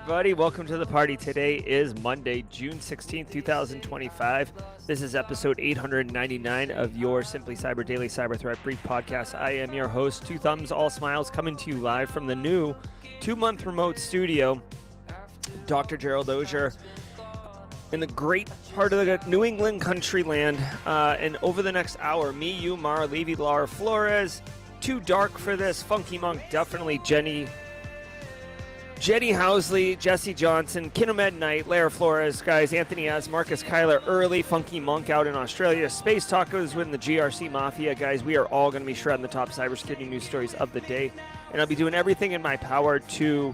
everybody. Welcome to the party. Today is Monday, June 16th, 2025. This is episode 899 of your Simply Cyber Daily Cyber Threat Brief podcast. I am your host, Two Thumbs, All Smiles, coming to you live from the new 2-month remote studio. Dr. Gerald Auger in the great part of the New England country land. And over the next hour, me, you, Mara, Levy, Laura Flores, Too Dark for This, Funky Monk, definitely Jenny Housley, Jesse Johnson, Kinomed Knight, Lara Flores, guys, Anthony Az, Marcus Kyler, Early, Funky Monk out in Australia, Space Tacos with the GRC Mafia, guys. We are all going to be shredding the top cybersecurity news stories of the day, and I'll be doing everything in my power to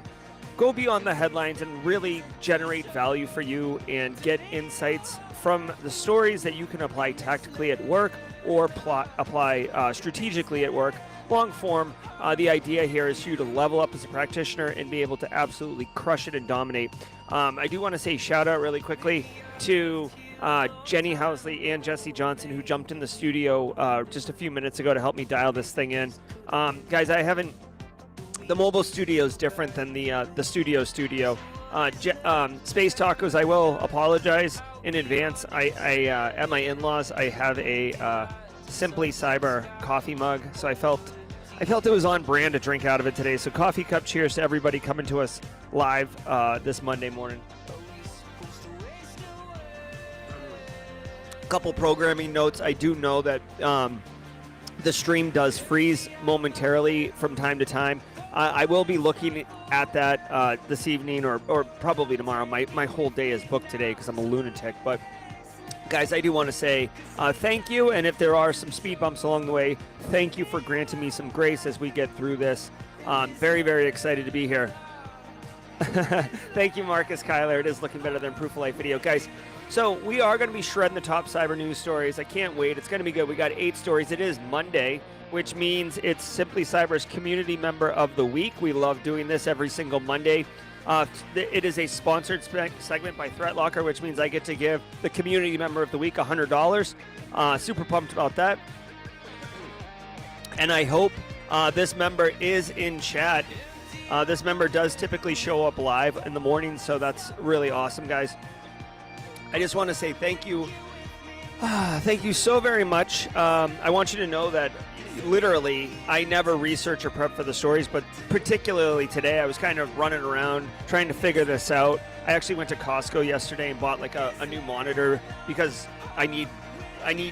go beyond the headlines and really generate value for you and get insights from the stories that you can apply tactically at work or apply strategically at work. Long form, the idea here is for you to level up as a practitioner and be able to absolutely crush it and dominate. I do want to say shout out really quickly to Jenny Housley and Jesse Johnson, who jumped in the studio just a few minutes ago to help me dial this thing in. Guys, the mobile studio is different than the studio. Space Tacos, I will apologize in advance. At my in-laws, I have a Simply Cyber coffee mug, so I felt it was on brand to drink out of it today. So coffee cup cheers to everybody coming to us live this Monday morning. Couple programming notes. I do know that the stream does freeze momentarily from time to time. I will be looking at that this evening or probably tomorrow. My whole day is booked today because I'm a lunatic. But guys, I do want to say thank you. And if there are some speed bumps along the way, thank you for granting me some grace as we get through this. Very, very excited to be here. Thank you, Marcus Kyler. It is looking better than Proof of Life video. Guys, so we are going to be shredding the top cyber news stories. I can't wait. It's going to be good. We got 8 stories. It is Monday, which means it's Simply Cyber's Community Member of the Week. We love doing this every single Monday. It is a sponsored segment by ThreatLocker, which means I get to give the Community Member of the Week $100. Super pumped about that. And I hope this member is in chat. This member does typically show up live in the morning, so that's really awesome, guys. I just want to say thank you. Thank you so very much. I want you to know that literally, I never research or prep for the stories, but particularly today, I was kind of running around trying to figure this out. I actually went to Costco yesterday and bought like a new monitor because I need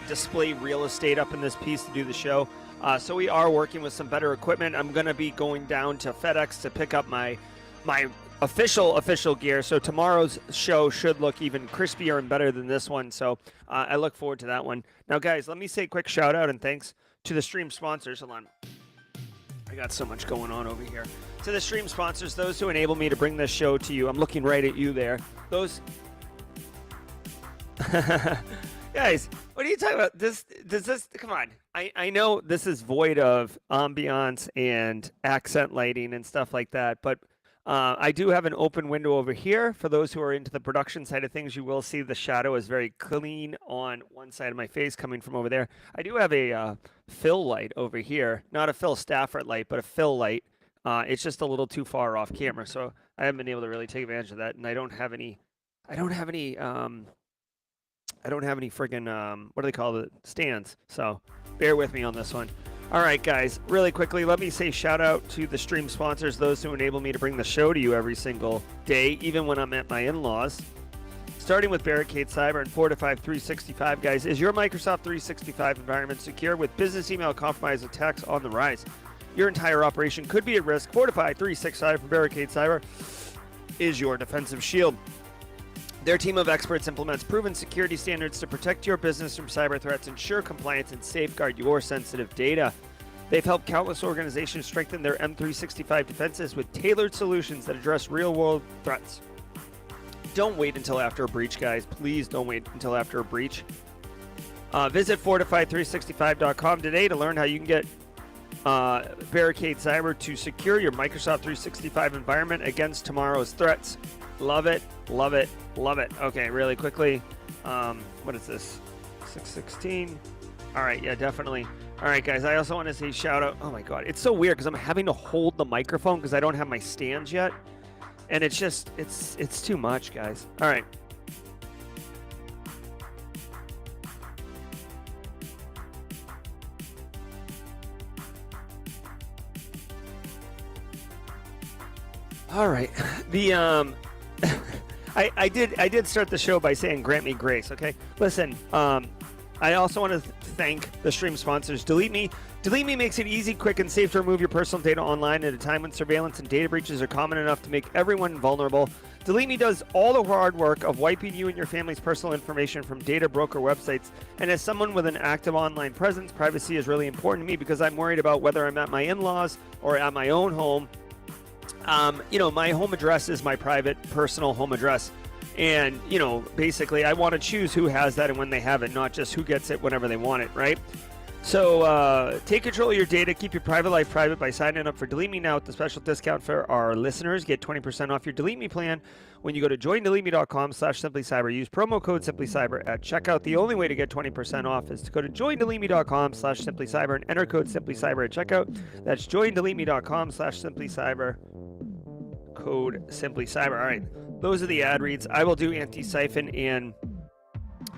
display real estate up in this piece to do the show. So we are working with some better equipment. I'm going to be going down to FedEx to pick up my official gear. So tomorrow's show should look even crispier and better than this one. So I look forward to that one. Now, guys, let me say a quick shout out and thanks to the stream sponsors. Hold on. I got so much going on over here. To the stream sponsors, those who enable me to bring this show to you. I'm looking right at you there. Those guys, what are you talking about? Does this come on. I know this is void of ambiance and accent lighting and stuff like that, but I do have an open window over here. For those who are into the production side of things, you will see the shadow is very clean on one side of my face coming from over there. I do have a fill light over here. Not a Phil Stafford light, but a fill light. It's just a little too far off camera, so I haven't been able to really take advantage of that. And I don't have any friggin' what do they call it? Stands. So bear with me on this one. All right, guys, really quickly, let me say shout out to the stream sponsors, those who enable me to bring the show to you every single day, even when I'm at my in-laws. Starting with Barricade Cyber and Fortify 365, guys. Is your Microsoft 365 environment secure with business email compromise attacks on the rise? Your entire operation could be at risk. Fortify 365 from Barricade Cyber is your defensive shield. Their team of experts implements proven security standards to protect your business from cyber threats, ensure compliance, and safeguard your sensitive data. They've helped countless organizations strengthen their M365 defenses with tailored solutions that address real-world threats. Don't wait until after a breach, guys. Please don't wait until after a breach. Visit Fortify365.com today to learn how you can get Barricade Cyber to secure your Microsoft 365 environment against tomorrow's threats. Love it, love it, love it. Okay, really quickly. What is this? 616. All right, yeah, definitely. All right, guys, I also want to say shout out. Oh, my God. It's so weird because I'm having to hold the microphone because I don't have my stands yet. And it's just, it's too much, guys. All right. All right. The I did start the show by saying grant me grace, okay? Listen, I also want to thank the stream sponsors. Delete Me. Delete Me makes it easy, quick, and safe to remove your personal data online at a time when surveillance and data breaches are common enough to make everyone vulnerable. Delete Me does all the hard work of wiping you and your family's personal information from data broker websites. And as someone with an active online presence, privacy is really important to me because I'm worried about whether I'm at my in-laws or at my own home. My home address is my private, personal home address. And, basically, I want to choose who has that and when they have it, not just who gets it whenever they want it, right? So take control of your data. Keep your private life private by signing up for Delete Me now with the special discount for our listeners. Get 20% off your Delete Me plan when you go to joindeleteme.com/simplycyber. Use promo code simplycyber at checkout. The only way to get 20% off is to go to joindeleteme.com/simplycyber and enter code simplycyber at checkout. That's joindeleteme.com/simplycyber. Code simplycyber. All right. Those are the ad reads. I will do Antisyphon and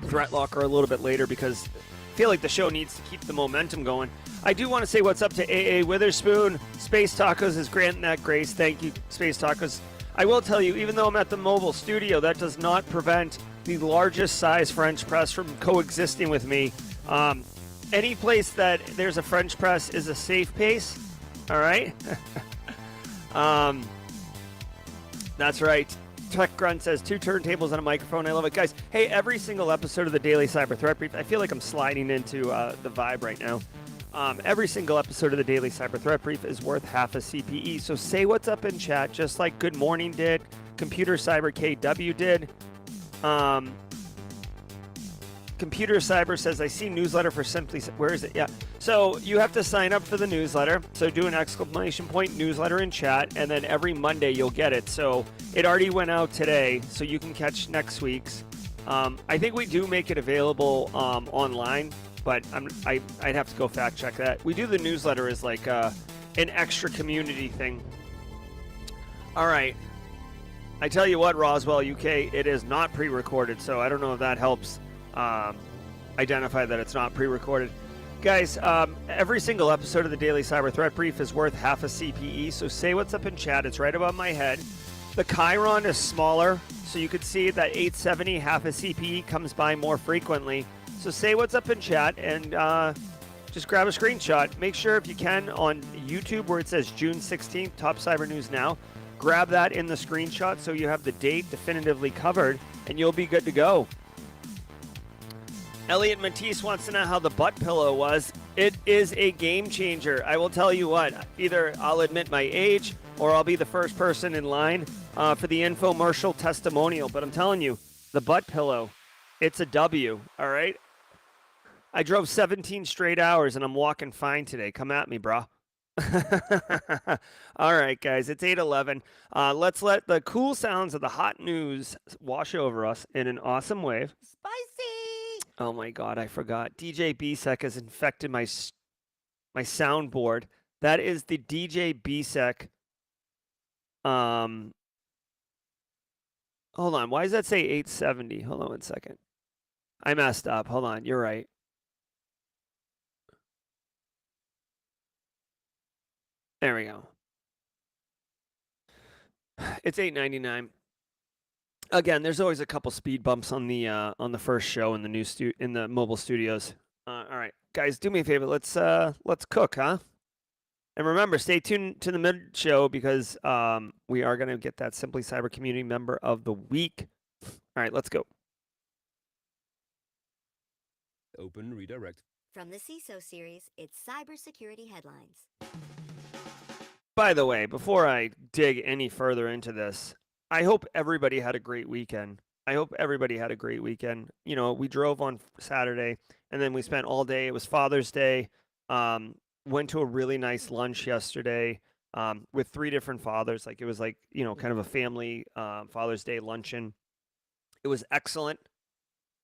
Threat Locker a little bit later because I feel like the show needs to keep the momentum going. I do want to say what's up to AA Witherspoon. Space Tacos is granting that grace. Thank you, Space Tacos. I will tell you, even though I'm at the mobile studio, that does not prevent the largest size French press from coexisting with me. Any place that there's a French press is a safe pace. All right? That's right. Tech Grunt says 2 turntables and a microphone. I love it. Guys, hey, every single episode of the Daily Cyber Threat Brief, I feel like I'm sliding into the vibe right now. Every single episode of the Daily Cyber Threat Brief is worth half a CPE. So say what's up in chat, just like Good Morning did, Computer Cyber KW did. Computer Cyber says, I see newsletter for Simply... Where is it? Yeah. So you have to sign up for the newsletter. So do an exclamation point newsletter in chat, and then every Monday you'll get it. So it already went out today, so you can catch next week's. I think we do make it available online, but I'd have to go fact check that. We do the newsletter as like an extra community thing. All right. I tell you what, Roswell, UK, it is not pre-recorded, so I don't know if that helps identify that it's not pre-recorded. Guys, every single episode of the Daily Cyber Threat Brief is worth half a CPE, so say what's up in chat. It's right above my head. The Chiron is smaller, so you could see that 870, half a CPE, comes by more frequently. So say what's up in chat and just grab a screenshot. Make sure if you can on YouTube where it says June 16th, Top Cyber News Now, grab that in the screenshot so you have the date definitively covered and you'll be good to go. Elliot Matisse wants to know how the butt pillow was. It is a game changer. I will tell you what, either I'll admit my age or I'll be the first person in line for the infomercial testimonial. But I'm telling you, the butt pillow, it's a W, all right? I drove 17 straight hours and I'm walking fine today. Come at me, bro. All right, guys, it's 8:11. Let's let the cool sounds of the hot news wash over us in an awesome wave. Spicy! Oh my God, I forgot. DJ BSEC has infected my soundboard. That is the DJ BSEC. Hold on. Why does that say 870? Hold on 1 second. I messed up. Hold on. You're right. There we go. It's 899. Again, there's always a couple speed bumps on the first show in the new in the mobile studios. All right, guys, do me a favor. Let's cook, huh? And remember, stay tuned to the mid show because we are gonna get that Simply Cyber Community Member of the Week. All right, let's go. Open redirect. From the CISO series, it's cybersecurity headlines. By the way, before I dig any further into this, I hope everybody had a great weekend. I hope everybody had a great weekend. You know, we drove on Saturday and then we spent all day. It was Father's Day. Went to a really nice lunch yesterday with 3 different fathers. Like it was like, you know, kind of a family Father's Day luncheon. It was excellent.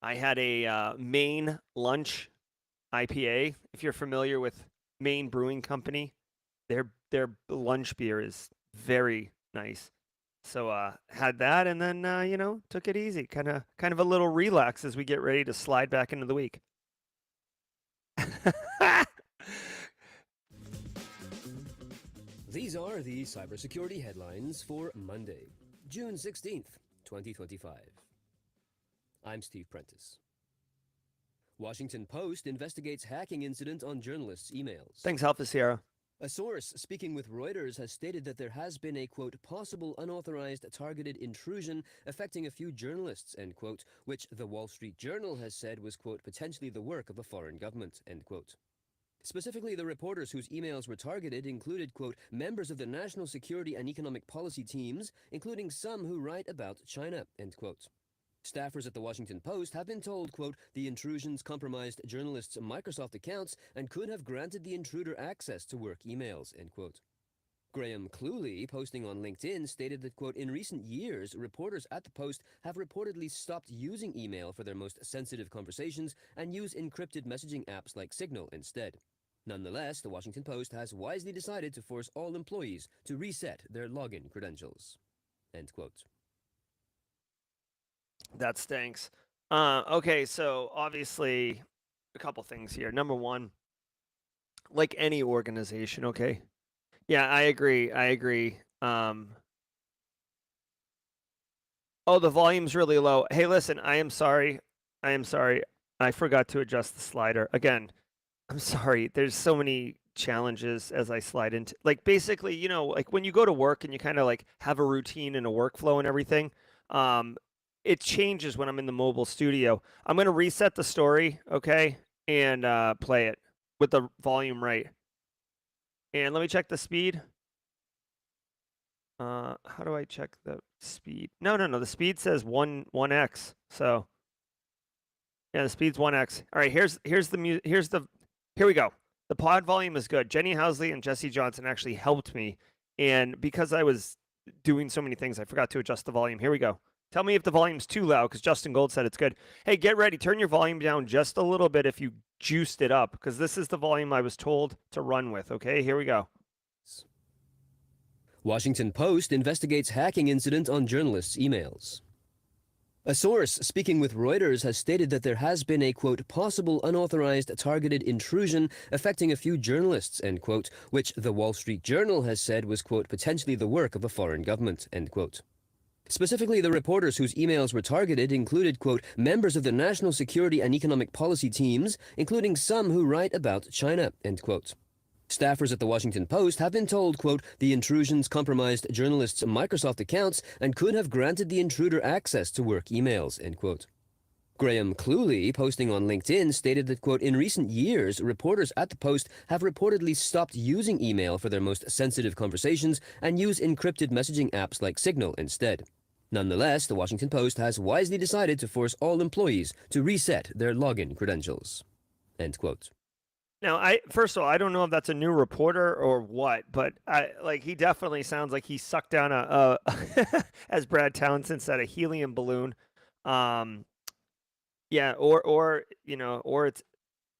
I had a Maine lunch IPA. If you're familiar with Maine Brewing Company, their lunch beer is very nice. So had that, and then took it easy, kind of a little relax as we get ready to slide back into the week. These are the cybersecurity headlines for Monday, June 16th, 2025. I'm Steve Prentice. Washington Post investigates hacking incident on journalists' emails. Thanks, Alpha Sierra. A source speaking with Reuters has stated that there has been a, quote, possible unauthorized targeted intrusion affecting a few journalists, end quote, which the Wall Street Journal has said was, quote, potentially the work of a foreign government, end quote. Specifically, the reporters whose emails were targeted included, quote, members of the national security and economic policy teams, including some who write about China, end quote. Staffers at the Washington Post have been told, quote, the intrusions compromised journalists' Microsoft accounts and could have granted the intruder access to work emails, end quote. Graham Cluley, posting on LinkedIn, stated that, quote, in recent years, reporters at the Post have reportedly stopped using email for their most sensitive conversations and use encrypted messaging apps like Signal instead. Nonetheless, the Washington Post has wisely decided to force all employees to reset their login credentials, end quote. That stinks. Okay, so obviously a couple things here. Number one, like any organization, okay? Yeah, I agree. Oh, the volume's really low. Hey, listen, I am sorry. I forgot to adjust the slider. Again, I'm sorry. There's so many challenges as I slide into, like, basically, like when you go to work and you kind of like have a routine and a workflow and everything, it changes when I'm in the mobile studio. I'm going to reset the story, okay, and play it with the volume right. And let me check the speed. How do I check the speed? No. The speed says 1x. So yeah, the speed's 1x. All right, here we go. The pod volume is good. Jenny Housley and Jesse Johnson actually helped me, and because I was doing so many things, I forgot to adjust the volume. Here we go. Tell me if the volume's too loud, because Justin Gold said it's good. Hey, get ready. Turn your volume down just a little bit if you juiced it up, because this is the volume I was told to run with. Okay, here we go. Washington Post investigates hacking incident on journalists' emails. A source speaking with Reuters has stated that there has been a, quote, possible unauthorized targeted intrusion affecting a few journalists, end quote, which the Wall Street Journal has said was, quote, potentially the work of a foreign government, end quote. Specifically, the reporters whose emails were targeted included, quote, members of the national security and economic policy teams, including some who write about China, end quote. Staffers at the Washington Post have been told, quote, the intrusions compromised journalists' Microsoft accounts and could have granted the intruder access to work emails, end quote. Graham Cluley, posting on LinkedIn, stated that, quote, in recent years, reporters at the Post have reportedly stopped using email for their most sensitive conversations and use encrypted messaging apps like Signal instead. Nonetheless, the Washington Post has wisely decided to force all employees to reset their login credentials, end quote. Now, first of all, I don't know if that's a new reporter or what, but he definitely sounds like he sucked down a as Brad Townsend said, a helium balloon. Yeah, or it's,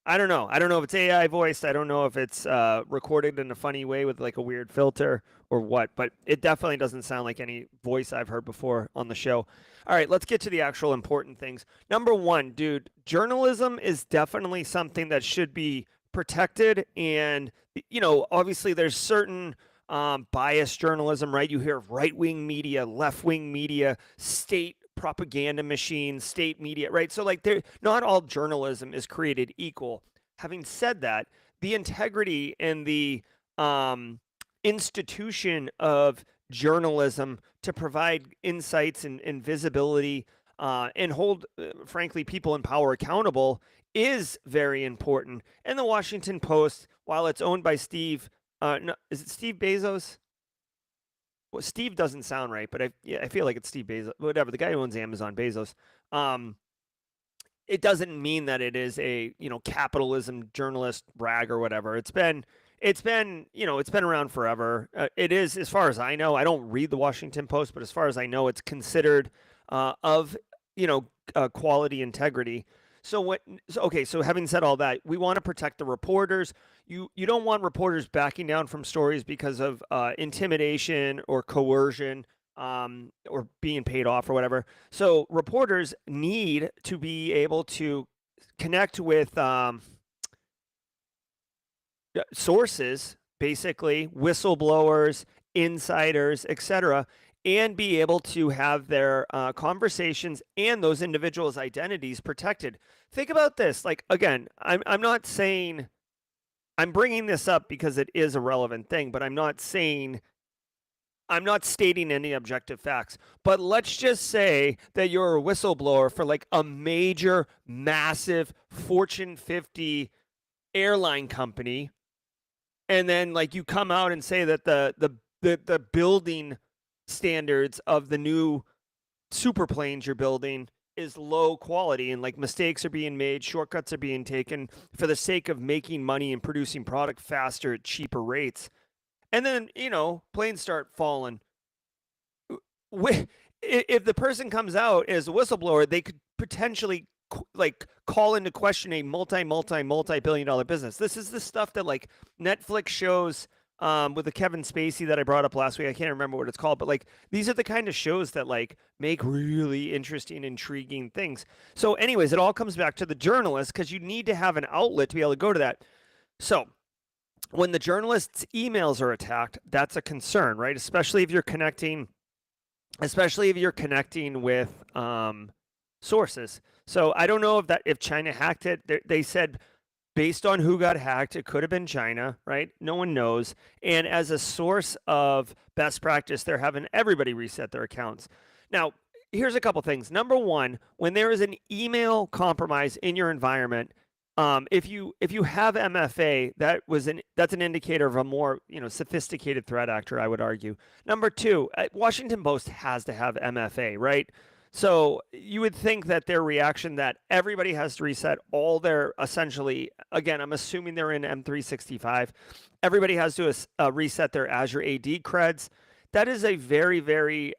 I don't know. I don't know if it's AI voiced. I don't know if it's recorded in a funny way with like a weird filter or what, but it definitely doesn't sound like any voice I've heard before on the show. All right, let's get to the actual important things. Number one, dude, journalism is definitely something that should be protected. And, obviously there's certain biased journalism, right? You hear right-wing media, left-wing media, state propaganda machines, state media, right? So not all journalism is created equal. Having said that, the integrity and the institution of journalism to provide insights and visibility and hold, frankly, people in power accountable is very important. And the Washington Post, while it's owned by Steve, no, is it Steve Bezos? Well, Steve doesn't sound right, but I feel like it's Steve Bezos. Whatever, the guy who owns Amazon, Bezos. It doesn't mean that it is a capitalism journalist rag or whatever. It's been around forever. It is, as far as I know. I don't read the Washington Post, but as far as I know, it's considered of quality integrity. So having said all that, we want to protect the reporters. You don't want reporters backing down from stories because of intimidation or coercion. or being paid off or whatever. So reporters need to be able to connect with sources, basically whistleblowers, insiders, etc., and be able to have their conversations and those individuals' identities protected. Think about this. Like, again, I'm not saying, I'm bringing this up because it is a relevant thing, but I'm not stating any objective facts. But let's just say that you're a whistleblower for like a major, massive Fortune 50 airline company, and then like you come out and say that the building standards of the new super planes you're building is low quality, and like mistakes are being made, shortcuts are being taken for the sake of making money and producing product faster at cheaper rates. And then, planes start falling. If the person comes out as a whistleblower, they could potentially like call into question a multi-billion dollar business. This is the stuff that like Netflix shows with the Kevin Spacey that I brought up last week. I can't remember what it's called, but like these are the kind of shows that like make really interesting, intriguing things. So anyways, it all comes back to the journalist, because you need to have an outlet to be able to go to that. So when the journalist's emails are attacked, that's a concern, right? Especially if you're connecting with sources. So I don't know if China hacked it. They said based on who got hacked, it could have been China, right? No one knows. And as a source of best practice, they're having everybody reset their accounts. Now, here's a couple things. Number one, when there is an email compromise in your environment, if you have MFA, that's an indicator of a more sophisticated threat actor, I would argue. Number two, Washington Post has to have MFA, right? So you would think that their reaction that everybody has to reset all their, essentially, again, I'm assuming they're in M365, everybody has to reset their Azure AD creds. That is a very, very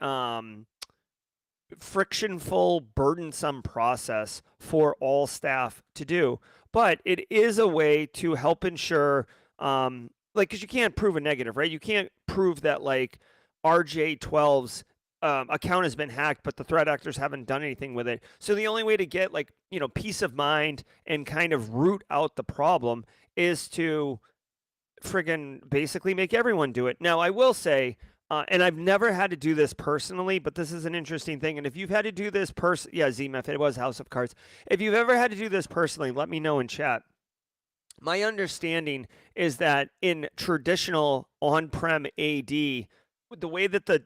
frictionful, burdensome process for all staff to do. But it is a way to help ensure, because you can't prove a negative, right? You can't prove that like RJ12's account has been hacked, but the threat actors haven't done anything with it. So the only way to get peace of mind and kind of root out the problem is to friggin' basically make everyone do it. Now, I will say, and I've never had to do this personally, but this is an interesting thing. And if you've had to do this ZMF, it was House of Cards. If you've ever had to do this personally, let me know in chat. My understanding is that in traditional on-prem AD, the way that the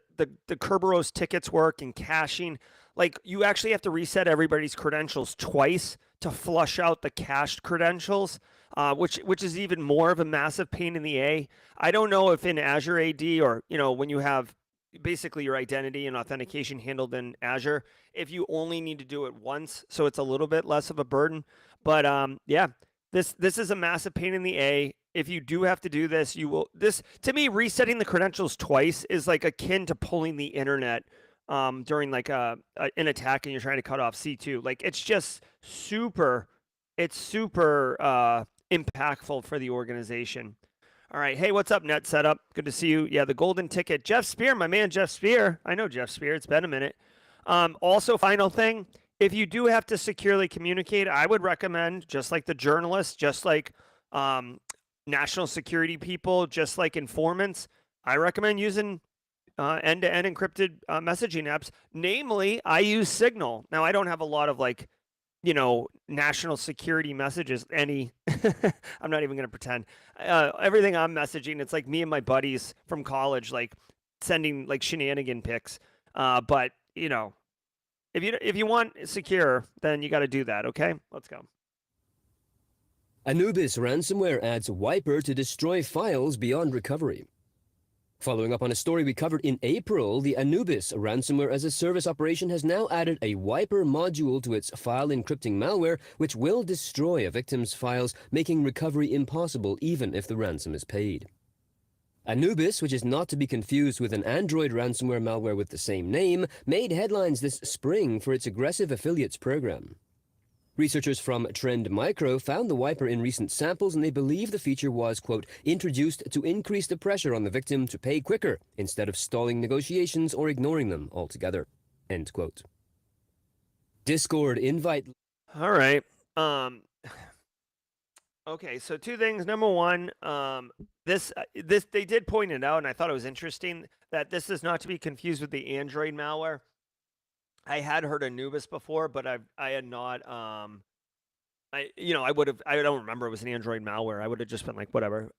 Kerberos tickets work and caching, like you actually have to reset everybody's credentials twice to flush out the cached credentials, which is even more of a massive pain in the A. I don't know if in Azure AD or when you have basically your identity and authentication handled in Azure, if you only need to do it once, so it's a little bit less of a burden. But yeah, this is a massive pain in the A. If you do have to do this, to me, resetting the credentials twice is like akin to pulling the internet during like an attack and you're trying to cut off C2. Like it's just super impactful for the organization. All right. Hey, what's up, Net Setup? Good to see you. Yeah, the golden ticket. Jeff Spear, my man, Jeff Spear. I know Jeff Spear. It's been a minute. Also, final thing, if you do have to securely communicate, I would recommend, just like the journalists, just like national security people, just like informants, I recommend using end-to-end encrypted messaging apps. Namely, I use Signal. Now, I don't have a lot of national security messages. I'm not even going to pretend. Everything I'm messaging, it's like me and my buddies from college, like sending like shenanigan pics. But if you want secure, then you got to do that. Okay, let's go. Anubis Ransomware adds wiper to destroy files beyond recovery. Following up on a story we covered in April, the Anubis Ransomware as a Service operation has now added a wiper module to its file encrypting malware, which will destroy a victim's files, making recovery impossible even if the ransom is paid. Anubis, which is not to be confused with an Android ransomware malware with the same name, made headlines this spring for its aggressive affiliates program. Researchers from Trend Micro found the wiper in recent samples, and they believe the feature was, quote, introduced to increase the pressure on the victim to pay quicker instead of stalling negotiations or ignoring them altogether, end quote. Discord invite. All right. Okay, so two things. Number one, this they did point it out, and I thought it was interesting that this is not to be confused with the Android malware. I had heard Anubis before, but I had not. I don't remember it was an Android malware. I would have just been like, whatever.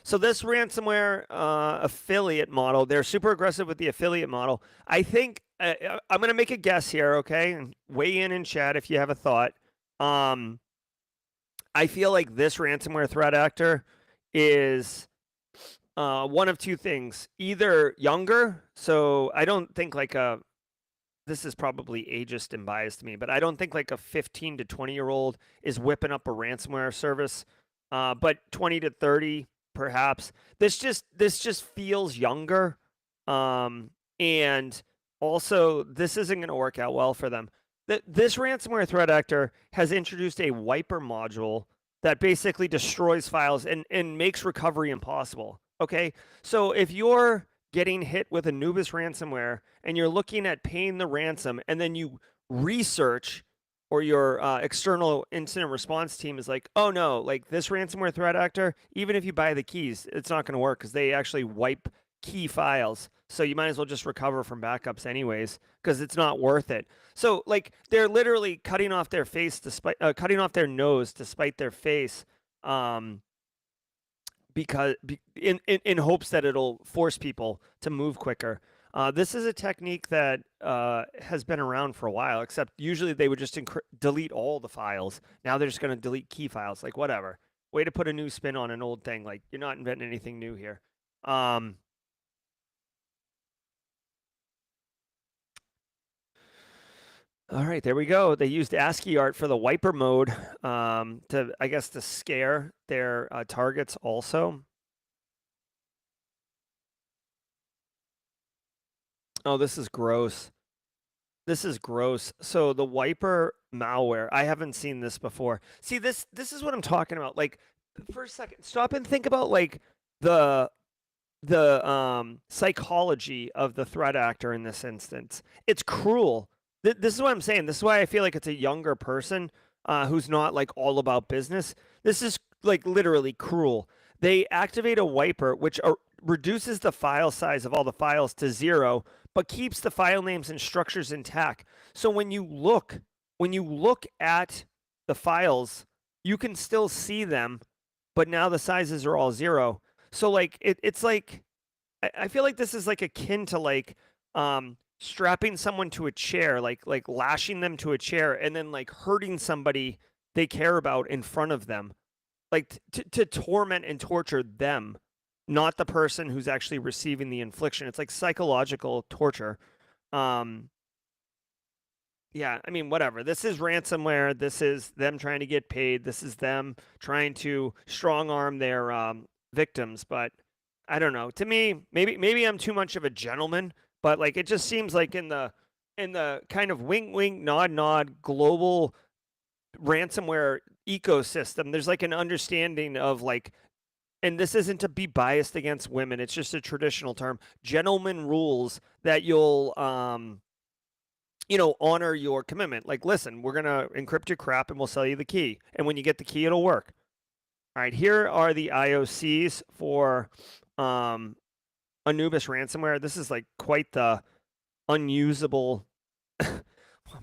So this ransomware affiliate model, they're super aggressive with the affiliate model. I think I'm gonna make a guess here, okay? And weigh in chat if you have a thought. I feel like this ransomware threat actor is one of two things: either younger, so I don't think like a this is probably ageist and biased to me, but I don't think like a 15 to 20-year-old is whipping up a ransomware service. But 20 to 30, perhaps. This just feels younger. And also, this isn't going to work out well for them. This ransomware threat actor has introduced a wiper module that basically destroys files and makes recovery impossible. Okay, so if you're getting hit with Anubis ransomware and you're looking at paying the ransom, and then you research, or your external incident response team is like, oh no, like this ransomware threat actor, even if you buy the keys, it's not going to work because they actually wipe key files. So you might as well just recover from backups anyways, because it's not worth it. So like they're literally cutting off their face despite cutting off their nose to spite their face, because in hopes that it'll force people to move quicker. This is a technique that has been around for a while, except usually they would just delete all the files. Now they're just going to delete key files, like whatever. Way to put a new spin on an old thing. Like you're not inventing anything new here. All right, there we go. They used ASCII art for the wiper mode to, I guess, to scare their targets also. Oh, this is gross. This is gross. So the wiper malware, I haven't seen this before. See, this is what I'm talking about. Like, for a second, stop and think about like the psychology of the threat actor in this instance. It's cruel. This is what I'm saying. This is why I feel like it's a younger person who's not like all about business. This is like literally cruel. They activate a wiper, which reduces the file size of all the files to 0, but keeps the file names and structures intact. So when you look at the files, you can still see them, but now the sizes are all 0. So like it's like I feel like this is like akin to like strapping someone to a chair, like lashing them to a chair, and then like hurting somebody they care about in front of them, like to torment and torture them, not the person who's actually receiving the infliction. It's like psychological torture. Yeah, I mean, whatever. This is ransomware. This is them trying to get paid. This is them trying to strong arm their victims. But I don't know. To me, maybe I'm too much of a gentleman. But like it just seems like in the kind of wink wink nod nod global ransomware ecosystem, there's like an understanding of like, and this isn't to be biased against women, it's just a traditional term, gentleman rules that you'll honor your commitment. Like, listen, we're gonna encrypt your crap and we'll sell you the key, and when you get the key, it'll work. All right, here are the IOCs for Anubis ransomware. This is like quite the unusable.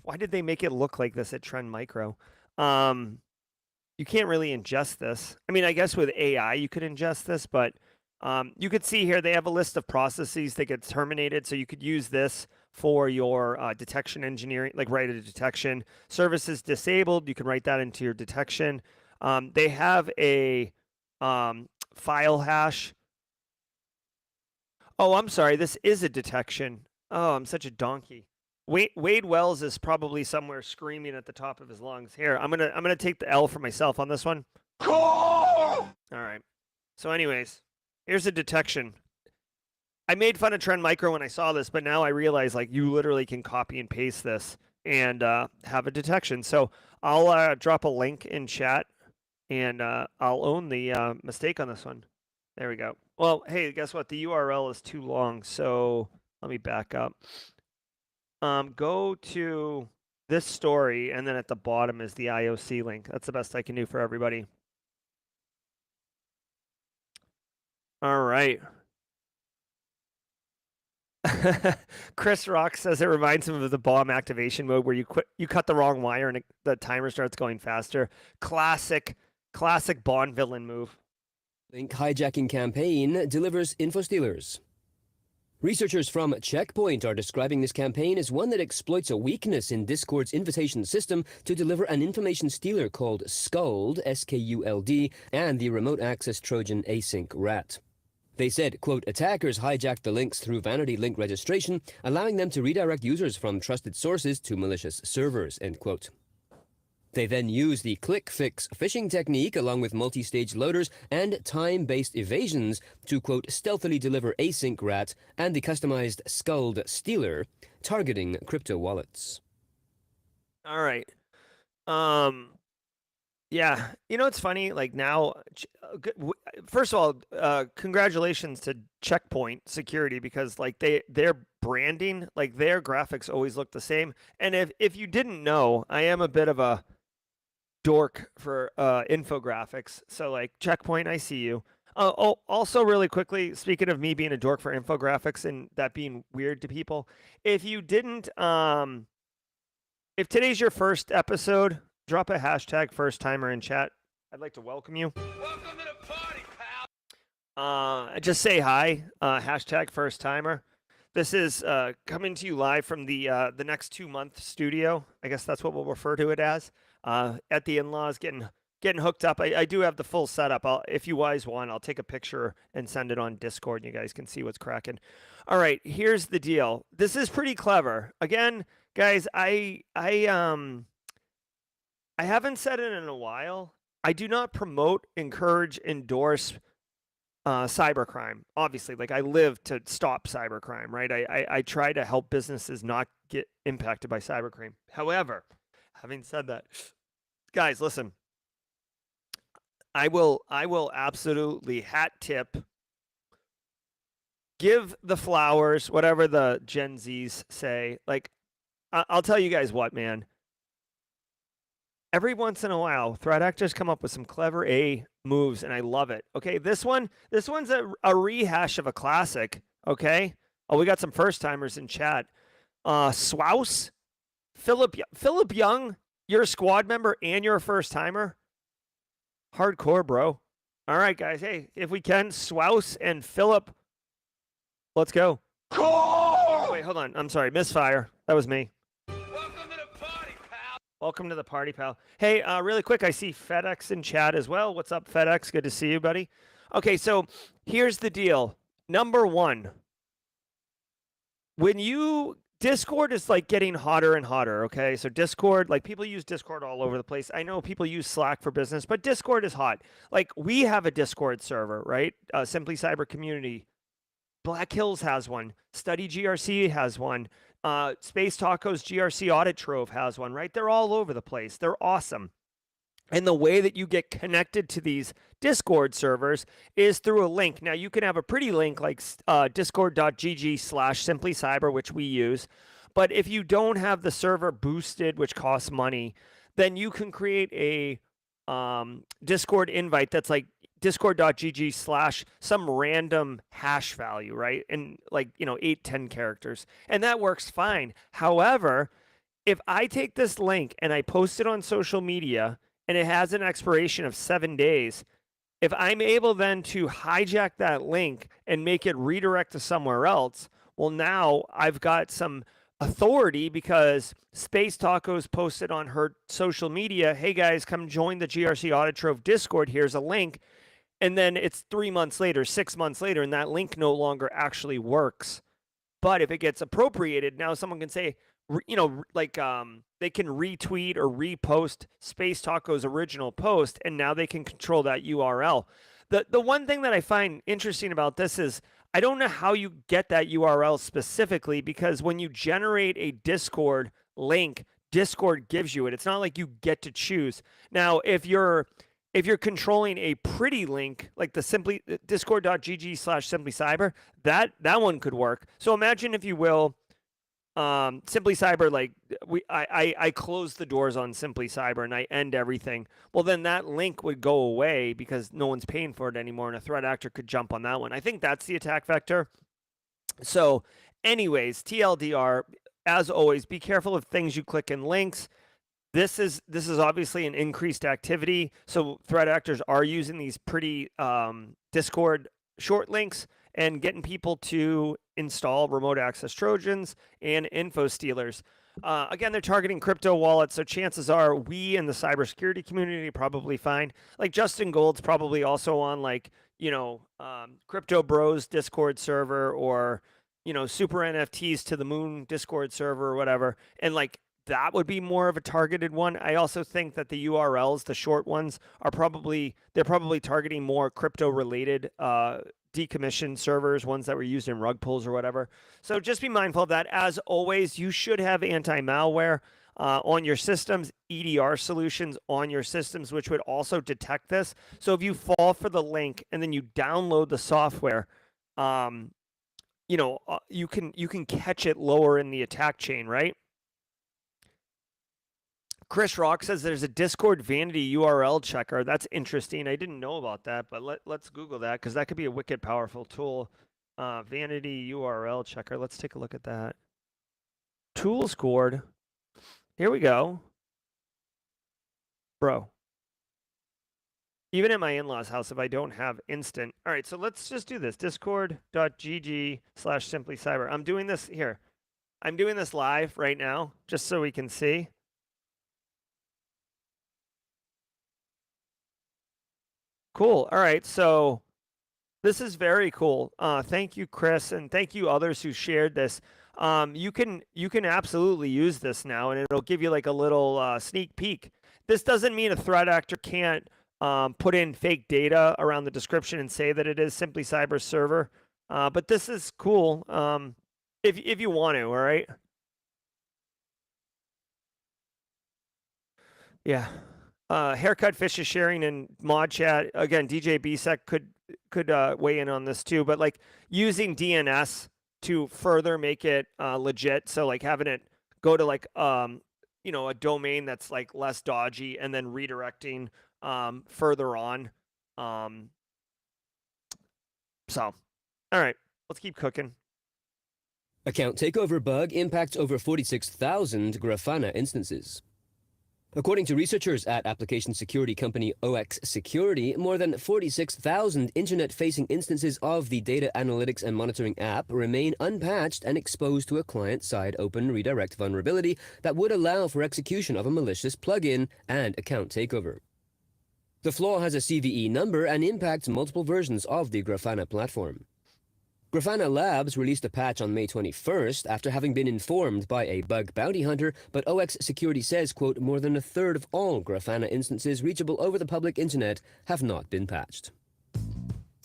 Why did they make it look like this at Trend Micro? You can't really ingest this. I mean, I guess with AI you could ingest this, but you could see here they have a list of processes that get terminated. So you could use this for your detection engineering, like write a detection. Services disabled, you can write that into your detection. They have a file hash. Oh, I'm sorry. This is a detection. Oh, I'm such a donkey. Wade Wells is probably somewhere screaming at the top of his lungs. Here, I'm gonna take the L for myself on this one. All right. So, anyways, here's a detection. I made fun of Trend Micro when I saw this, but now I realize like you literally can copy and paste this and have a detection. So I'll drop a link in chat, and I'll own the mistake on this one. There we go. Well, hey, guess what? The URL is too long, so let me back up. Go to this story, and then at the bottom is the IOC link. That's the best I can do for everybody. All right. Chris Rock says it reminds him of the bomb activation mode where you cut the wrong wire and the timer starts going faster. Classic Bond villain move. Link hijacking campaign delivers info stealers. Researchers from Checkpoint are describing this campaign as one that exploits a weakness in Discord's invitation system to deliver an information stealer called Skuld, S-K-U-L-D, and the remote access Trojan async rat. They said, quote, attackers hijacked the links through vanity link registration, allowing them to redirect users from trusted sources to malicious servers, end quote. They then use the click-fix phishing technique along with multi-stage loaders and time-based evasions to, quote, stealthily deliver async rat and the customized Skuld stealer, targeting crypto wallets. All right. Yeah, you know, it's funny, like now, first of all, congratulations to Checkpoint Security, because like their branding, like their graphics always look the same. And if you didn't know, I am a bit of a dork for infographics. So like Checkpoint, I see you. Oh, also really quickly, speaking of me being a dork for infographics and that being weird to people, if you didn't, if today's your first episode, drop a hashtag first timer in chat. I'd like to welcome you. Welcome to the party, pal. Just say hi. Hashtag first timer. This is coming to you live from the next 2-month studio. I guess that's what we'll refer to it as. At the in-laws, getting hooked up. I do have the full setup. If you guys want, I'll take a picture and send it on Discord, and you guys can see what's cracking. All right, here's the deal. This is pretty clever. Again, guys, I haven't said it in a while. I do not promote, encourage, endorse cybercrime. Obviously, like I live to stop cybercrime, right? I try to help businesses not get impacted by cybercrime. However, having said that, guys, listen. I will absolutely hat tip, give the flowers, whatever the Gen Zs say. Like, I'll tell you guys what, man. Every once in a while, threat actors come up with some clever moves, and I love it. Okay, this one's a rehash of a classic. Okay. Oh, we got some first timers in chat. Swouse, Philip Young, you're a squad member and you're a first timer. Hardcore, bro. All right, guys. Hey, if we can, Swouse and Philip, let's go. Oh, wait, hold on. I'm sorry. Misfire. That was me. Welcome to the party, pal. Welcome to the party, pal. Hey, really quick, I see FedEx in chat as well. What's up, FedEx? Good to see you, buddy. Okay, so here's the deal. Number one, Discord is like getting hotter and hotter, okay? So Discord, like people use Discord all over the place. I know people use Slack for business, but Discord is hot. Like we have a Discord server, right? Simply Cyber Community. Black Hills has one. Study GRC has one. Space Tacos GRC Audit Trove has one, right? They're all over the place. They're awesome. And the way that you get connected to these Discord servers is through a link. Now, you can have a pretty link like discord.gg/simplycyber, which we use. But if you don't have the server boosted, which costs money, then you can create a Discord invite that's like discord.gg/ some random hash value, right? And like, 8-10 characters. And that works fine. However, if I take this link and I post it on social media, and it has an expiration of 7 days, if I'm able then to hijack that link and make it redirect to somewhere else, well, now I've got some authority because Space Tacos posted on her social media, hey guys, come join the GRC Audit Trove Discord. Here's a link. And then it's 3 months later, 6 months later, and that link no longer actually works. But if it gets appropriated, now someone can say, they can retweet or repost Space Taco's original post, and now they can control that URL. The one thing that I find interesting about this is I don't know how you get that URL specifically, because when you generate a Discord link Discord gives you it. It's not like you get to choose. Now, if you're controlling a pretty link like the discord.gg/simplycyber, that one could work. So imagine, if you will, Simply Cyber, like I close the doors on Simply Cyber and I end everything. Well, then that link would go away because no one's paying for it anymore, and a threat actor could jump on that one. I think that's the attack vector. So anyways, TLDR, as always, be careful of things you click in links. This is obviously an increased activity. So threat actors are using these pretty Discord short links and getting people to install remote access Trojans and info stealers. Again, they're targeting crypto wallets, so chances are we in the cybersecurity community probably find, like, Justin Gold's probably also on, like, Crypto Bros Discord server, or Super NFTs to the Moon Discord server, or whatever, and like that would be more of a targeted one. I also think that the URLs, the short ones, they're probably targeting more crypto related decommissioned servers, ones that were used in rug pulls or whatever. So just be mindful of that. As always, you should have anti-malware on your systems, EDR solutions on your systems, which would also detect this. So if you fall for the link and then you download the software, you can catch it lower in the attack chain, right? Chris Rock says there's a Discord vanity URL checker. That's interesting. I didn't know about that, but let's Google that, because that could be a wicked powerful tool. Vanity URL checker. Let's take a look at that. Tool scored. Here we go. Bro. Even at my in-laws' house, if I don't have instant. All right, so let's just do this. Discord.gg/simplycyber. I'm doing this here. I'm doing this live right now, just so we can see. Cool. All right, so this is very cool. Thank you, Chris, and thank you others who shared this. You can absolutely use this now, and it'll give you like a little sneak peek. This doesn't mean a threat actor can't put in fake data around the description and say that it is Simply Cyber's server, but this is cool if you want to. All right. Yeah. Haircut Fish is sharing in mod chat. Again, DJ BSEC could weigh in on this too, but like using DNS to further make it legit. So like having it go to like a domain that's like less dodgy, and then redirecting further on. So, all right, let's keep cooking. Account takeover bug impacts over 46,000 Graphana instances. According to researchers at application security company OX Security, more than 46,000 internet-facing instances of the data analytics and monitoring app remain unpatched and exposed to a client-side open redirect vulnerability that would allow for execution of a malicious plugin and account takeover. The flaw has a CVE number and impacts multiple versions of the Graphana platform. Graphana Labs released a patch on May 21st after having been informed by a bug bounty hunter, but OX Security says, quote, more than a third of all Graphana instances reachable over the public internet have not been patched.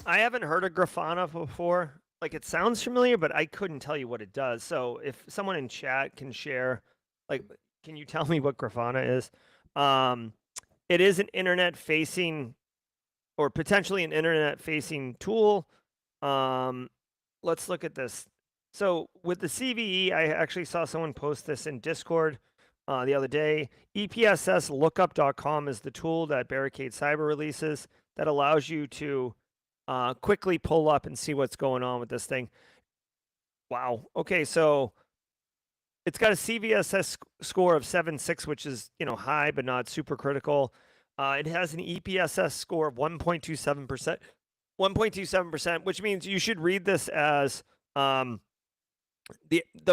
I haven't heard of Graphana before. Like, it sounds familiar, but I couldn't tell you what it does. So if someone in chat can share, like, can you tell me what Graphana is? It is an internet-facing, or potentially an internet-facing tool. Let's look at this. So with the CVE, I actually saw someone post this in Discord the other day. EPSSlookup.com is the tool that Barricade Cyber releases that allows you to quickly pull up and see what's going on with this thing. Wow. Okay, so it's got a CVSS score of 7.6, which is high but not super critical. It has an EPSS score of 1.27%. 1.27%, which means you should read this as the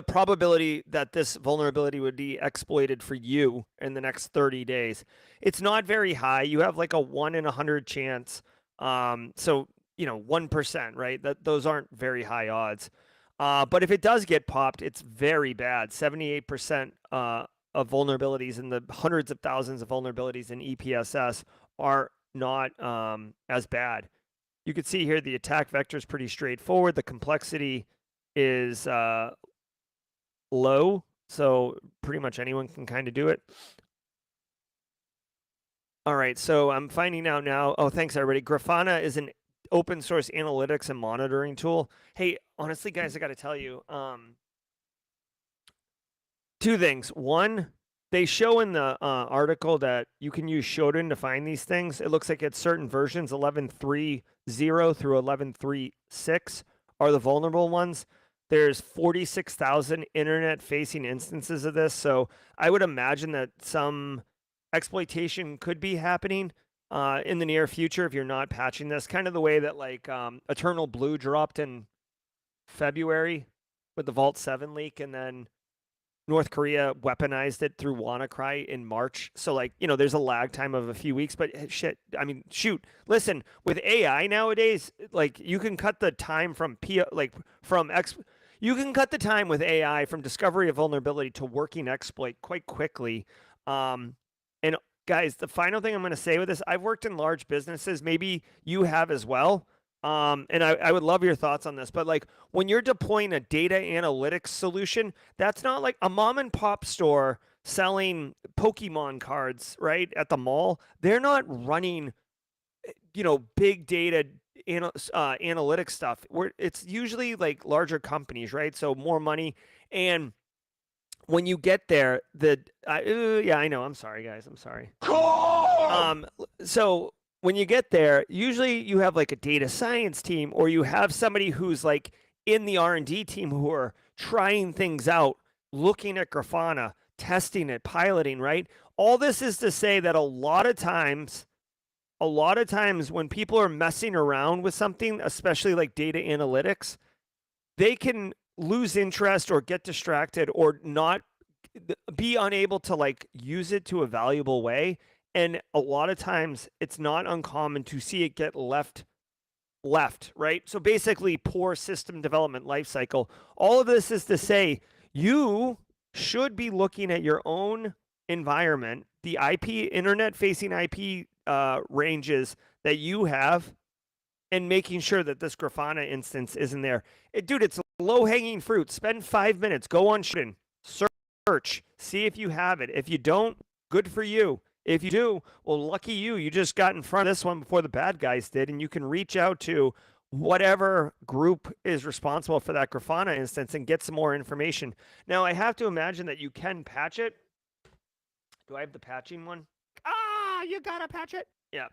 probability that this vulnerability would be exploited for you in the next 30 days. It's not very high. You have like a 1 in 100 chance. So 1%, right? Those aren't very high odds. But if it does get popped, it's very bad. 78% of vulnerabilities in the hundreds of thousands of vulnerabilities in EPSS are not as bad. You can see here the attack vector is pretty straightforward. The complexity is low. So pretty much anyone can kind of do it. All right, so I'm finding out now. Oh, thanks everybody. Graphana is an open source analytics and monitoring tool. Hey, honestly, guys, I got to tell you, two things. One, they show in the article that you can use Shodan to find these things. It looks like it's certain versions, 11.3.0 through 11.3.6 are the vulnerable ones. There's 46,000 internet-facing instances of this, so I would imagine that some exploitation could be happening in the near future if you're not patching this. Kind of the way that like Eternal Blue dropped in February with the Vault 7 leak, and then North Korea weaponized it through WannaCry in March. So like, you know, there's a lag time of a few weeks, but shit, I mean, shoot, listen, with AI nowadays, like you can cut the time from you can cut the time with AI from discovery of vulnerability to working exploit quite quickly. And guys, the final thing I'm going to say with this, I've worked in large businesses. Maybe you have as well. And I would love your thoughts on this, but like when you're deploying a data analytics solution, that's not like a mom and pop store selling Pokemon cards, right, at the mall. They're not running, you know, big data analytics stuff. It's usually like larger companies, right? So more money. And when you get there, yeah, I know. I'm sorry, guys. I'm sorry. So when you get there, usually you have like a data science team, or you have somebody who's like in the R&D team who are trying things out, looking at Graphana, testing it, piloting, right? All this is to say that a lot of times when people are messing around with something, especially like data analytics, they can lose interest or get distracted or not be unable to like use it to a valuable way. And a lot of times it's not uncommon to see it get left, right? So basically poor system development lifecycle. All of this is to say you should be looking at your own environment, the IP, internet facing IP ranges that you have, and making sure that this Graphana instance isn't there. Dude, it's low hanging fruit. Spend 5 minutes, go on Shodan, search, see if you have it. If you don't, good for you. If you do, well, lucky you. You just got in front of this one before the bad guys did, and you can reach out to whatever group is responsible for that Graphana instance and get some more information. Now, I have to imagine that you can patch it. Do I have the patching one? Ah, you gotta patch it. Yeah,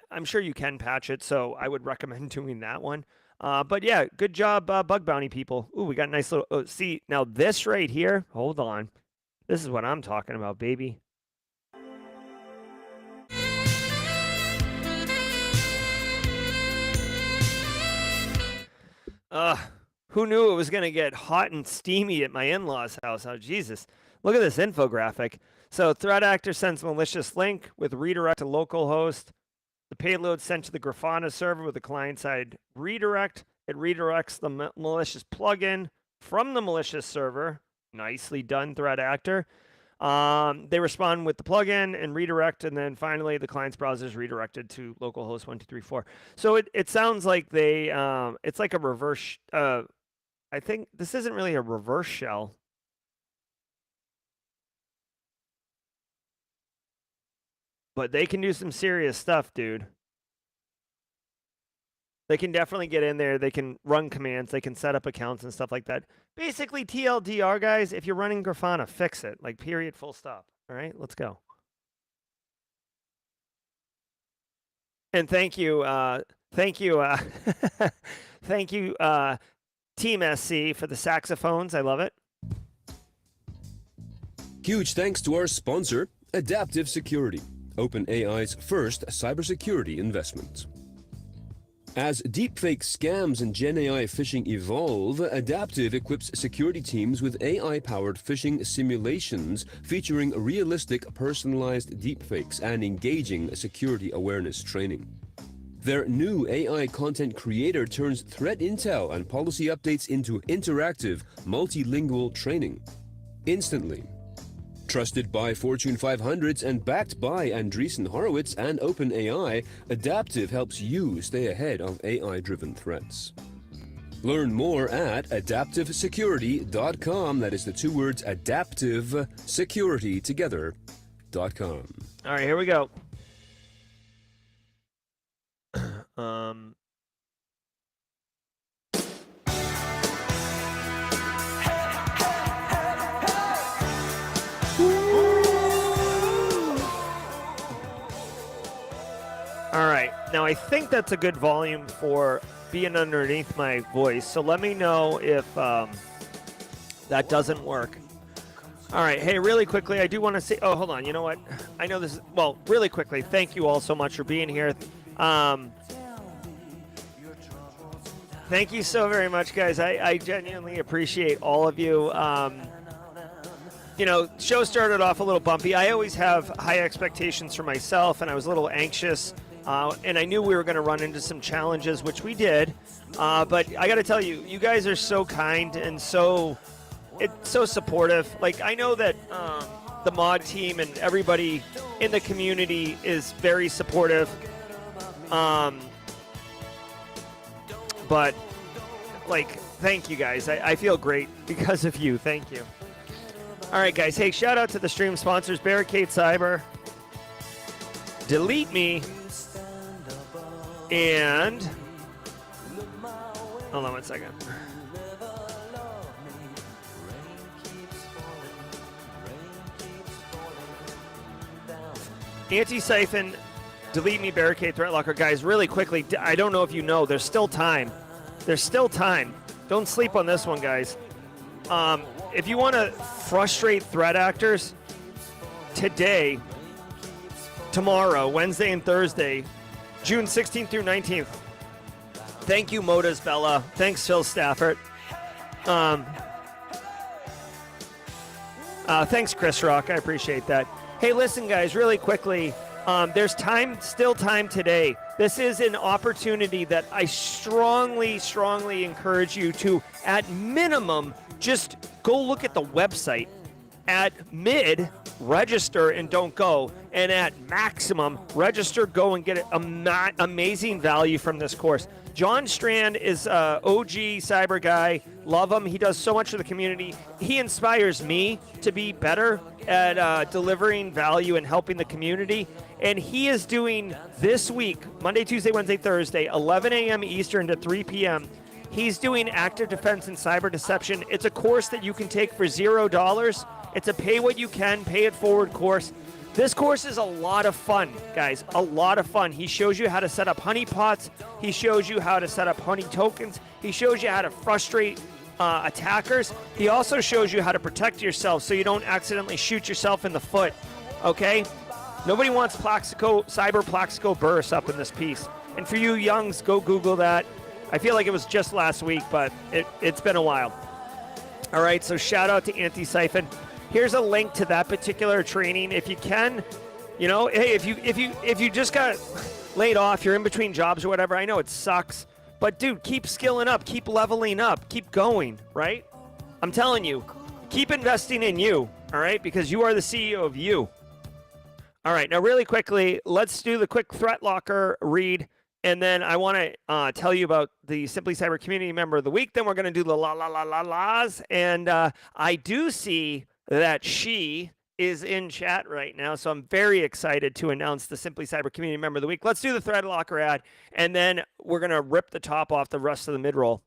I'm sure you can patch it, so I would recommend doing that one. But yeah, good job, bug bounty people. Ooh, we got a nice little. Oh, see, now this right here. Hold on, this is what I'm talking about, baby. Who knew it was going to get hot and steamy at my in-laws' house? Oh, Jesus. Look at this infographic. So threat actor sends malicious link with redirect to localhost. The payload sent to the Graphana server with the client-side redirect. It redirects the malicious plugin from the malicious server. Nicely done, threat actor. They respond with the plugin and redirect, and then finally the client's browser is redirected to localhost 1234. So it sounds like they it's like a reverse. I think this isn't really a reverse shell. But they can do some serious stuff, dude. They can definitely get in there. They can run commands. They can set up accounts and stuff like that. Basically, TLDR, guys, if you're running Graphana, fix it. Like, period, full stop. All right, let's go. And thank you, thank you, thank you, Team SC for the saxophones. I love it. Huge thanks to our sponsor, Adaptive Security, OpenAI's first cybersecurity investment. As deepfake scams and GenAI phishing evolve, Adaptive equips security teams with AI-powered phishing simulations featuring realistic, personalized deepfakes and engaging security awareness training. Their new AI content creator turns threat intel and policy updates into interactive, multilingual training instantly. Trusted by Fortune 500s and backed by Andreessen Horowitz and OpenAI, Adaptive helps you stay ahead of AI-driven threats. Learn more at adaptivesecurity.com. That is the two words adaptivesecurity together.com. All right, here we go. All right, now I think that's a good volume for being underneath my voice, so let me know if that doesn't work. All right, hey, really quickly, I do want to say, oh, hold on, you know what? I know this is, well, really quickly, thank you all so much for being here. Thank you so very much, guys. I genuinely appreciate all of you. You know, show started off a little bumpy. I always have high expectations for myself, and I was a little anxious. And I knew we were going to run into some challenges, which we did. But I got to tell you, you guys are so kind and so supportive. Like, I know that the mod team and everybody in the community is very supportive. But, like, thank you guys. I feel great because of you. Thank you. All right, guys. Hey, shout out to the stream sponsors, Barricade Cyber, Delete Me, and hold on one second. Antisyphon, Delete Me, Barricade, Threat Locker. Guys, really quickly, I don't know if you know, there's still time. There's still time. Don't sleep on this one, guys. If you want to frustrate threat actors, today, tomorrow, Wednesday and Thursday, June 16th through 19th. Thank you, Modas Bella. Thanks, Phil Stafford. Thanks, Chris Rock. I appreciate that. Hey, listen, guys, really quickly. There's still time today. This is an opportunity that I strongly encourage you to, at minimum, just go look at the website. At mid, register and don't go. And at maximum, register, go, and get amazing value from this course. John Strand is OG cyber guy. Love him. He does so much for the community. He inspires me to be better at delivering value and helping the community. And he is doing this week, Monday, Tuesday, Wednesday, Thursday, 11 a.m. Eastern to 3 p.m. He's doing active defense and cyber deception. It's a course that you can take for $0. It's a pay what you can, pay it forward course. This course is a lot of fun, guys, a lot of fun. He shows you how to set up honeypots. He shows you how to set up honey tokens. He shows you how to frustrate attackers. He also shows you how to protect yourself so you don't accidentally shoot yourself in the foot, okay? Nobody wants cyber Plaxico bursts up in this piece. And for you youngs, go Google that. I feel like it was just last week, but it's been a while. All right, so shout out to Antisyphon. Here's a link to that particular training. If you can, you know, hey, if you just got laid off, you're in between jobs or whatever, I know it sucks, but dude, keep skilling up, keep leveling up, keep going, right? I'm telling you, keep investing in you, all right? Because you are the CEO of you. All right, now really quickly, let's do the quick Threat Locker read. And then I want to tell you about the Simply Cyber Community Member of the Week. Then we're going to do the la-la-la-la-las. And I do see that she is in chat right now. So I'm very excited to announce the Simply Cyber Community Member of the Week. Let's do the Threat Locker ad. And then we're going to rip the top off the rest of the mid-roll.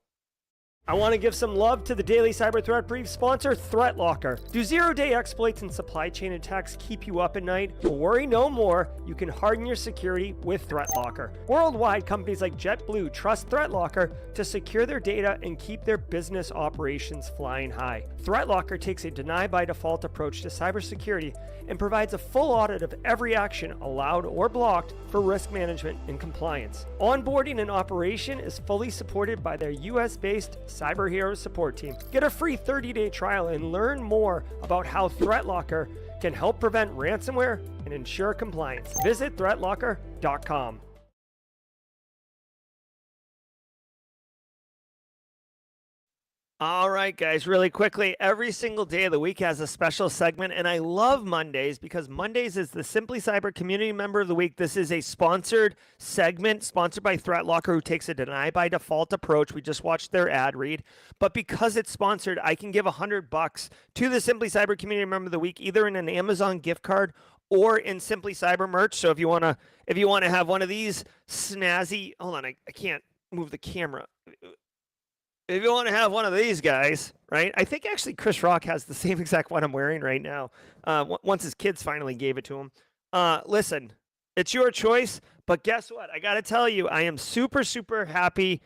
I want to give some love to the Daily Cyber Threat Brief sponsor, Threat Locker. Do zero-day exploits and supply chain attacks keep you up at night? Well, worry no more. You can harden your security with Threat Locker. Worldwide, companies like JetBlue trust Threat Locker to secure their data and keep their business operations flying high. Threat Locker takes a deny-by-default approach to cybersecurity and provides a full audit of every action allowed or blocked for risk management and compliance. Onboarding and operation is fully supported by their US-based Cyber Heroes support team. Get a free 30-day trial and learn more about how Threat Locker can help prevent ransomware and ensure compliance. Visit threatlocker.com. All right, guys, really quickly, every single day of the week has a special segment, and I love Mondays because Mondays is the Simply Cyber Community Member of the Week. This is a sponsored segment, sponsored by ThreatLocker, who takes a deny by default approach. We just watched their ad read, but because it's sponsored, I can give $100 to the Simply Cyber Community Member of the Week, either in an Amazon gift card or in Simply Cyber merch. So if you wanna have one of these snazzy, hold on, I can't move the camera. If you want to have one of these guys, right? I think actually Chris Rock has the same exact one I'm wearing right now. Once his kids finally gave it to him. Listen, it's your choice, but guess what? I got to tell you, I am super, super happy.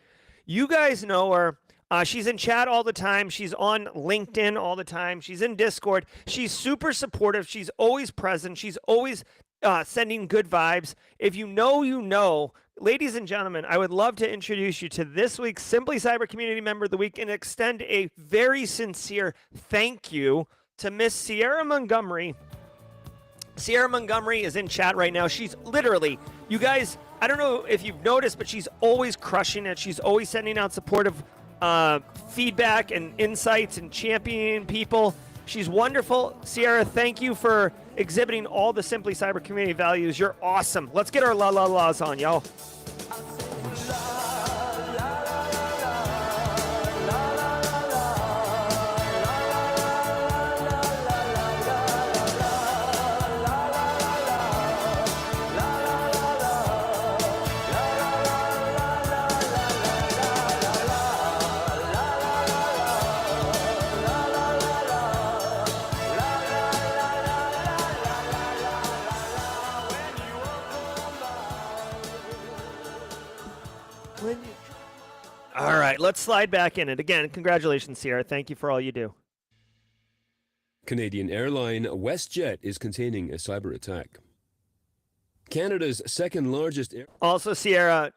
You guys know her. She's in chat all the time. She's on LinkedIn all the time. She's in Discord. She's super supportive. She's always present. She's always sending good vibes. If you know, you know. Ladies and gentlemen, I would love to introduce you to this week's Simply Cyber Community Member of the Week and extend a very sincere thank you to Miss Sierra Montgomery. Sierra Montgomery is in chat right now. She's literally, you guys, I don't know if you've noticed, but she's always crushing it. She's always sending out supportive feedback and insights and championing people. She's wonderful. Sierra, thank you for exhibiting all the Simply Cyber community values. You're awesome. Let's get our la la la's on, y'all. All right, let's slide back in it. Again, congratulations, Sierra. Thank you for all you do. Canadian airline WestJet is containing a cyber attack. Canada's second largest Also, Sierra,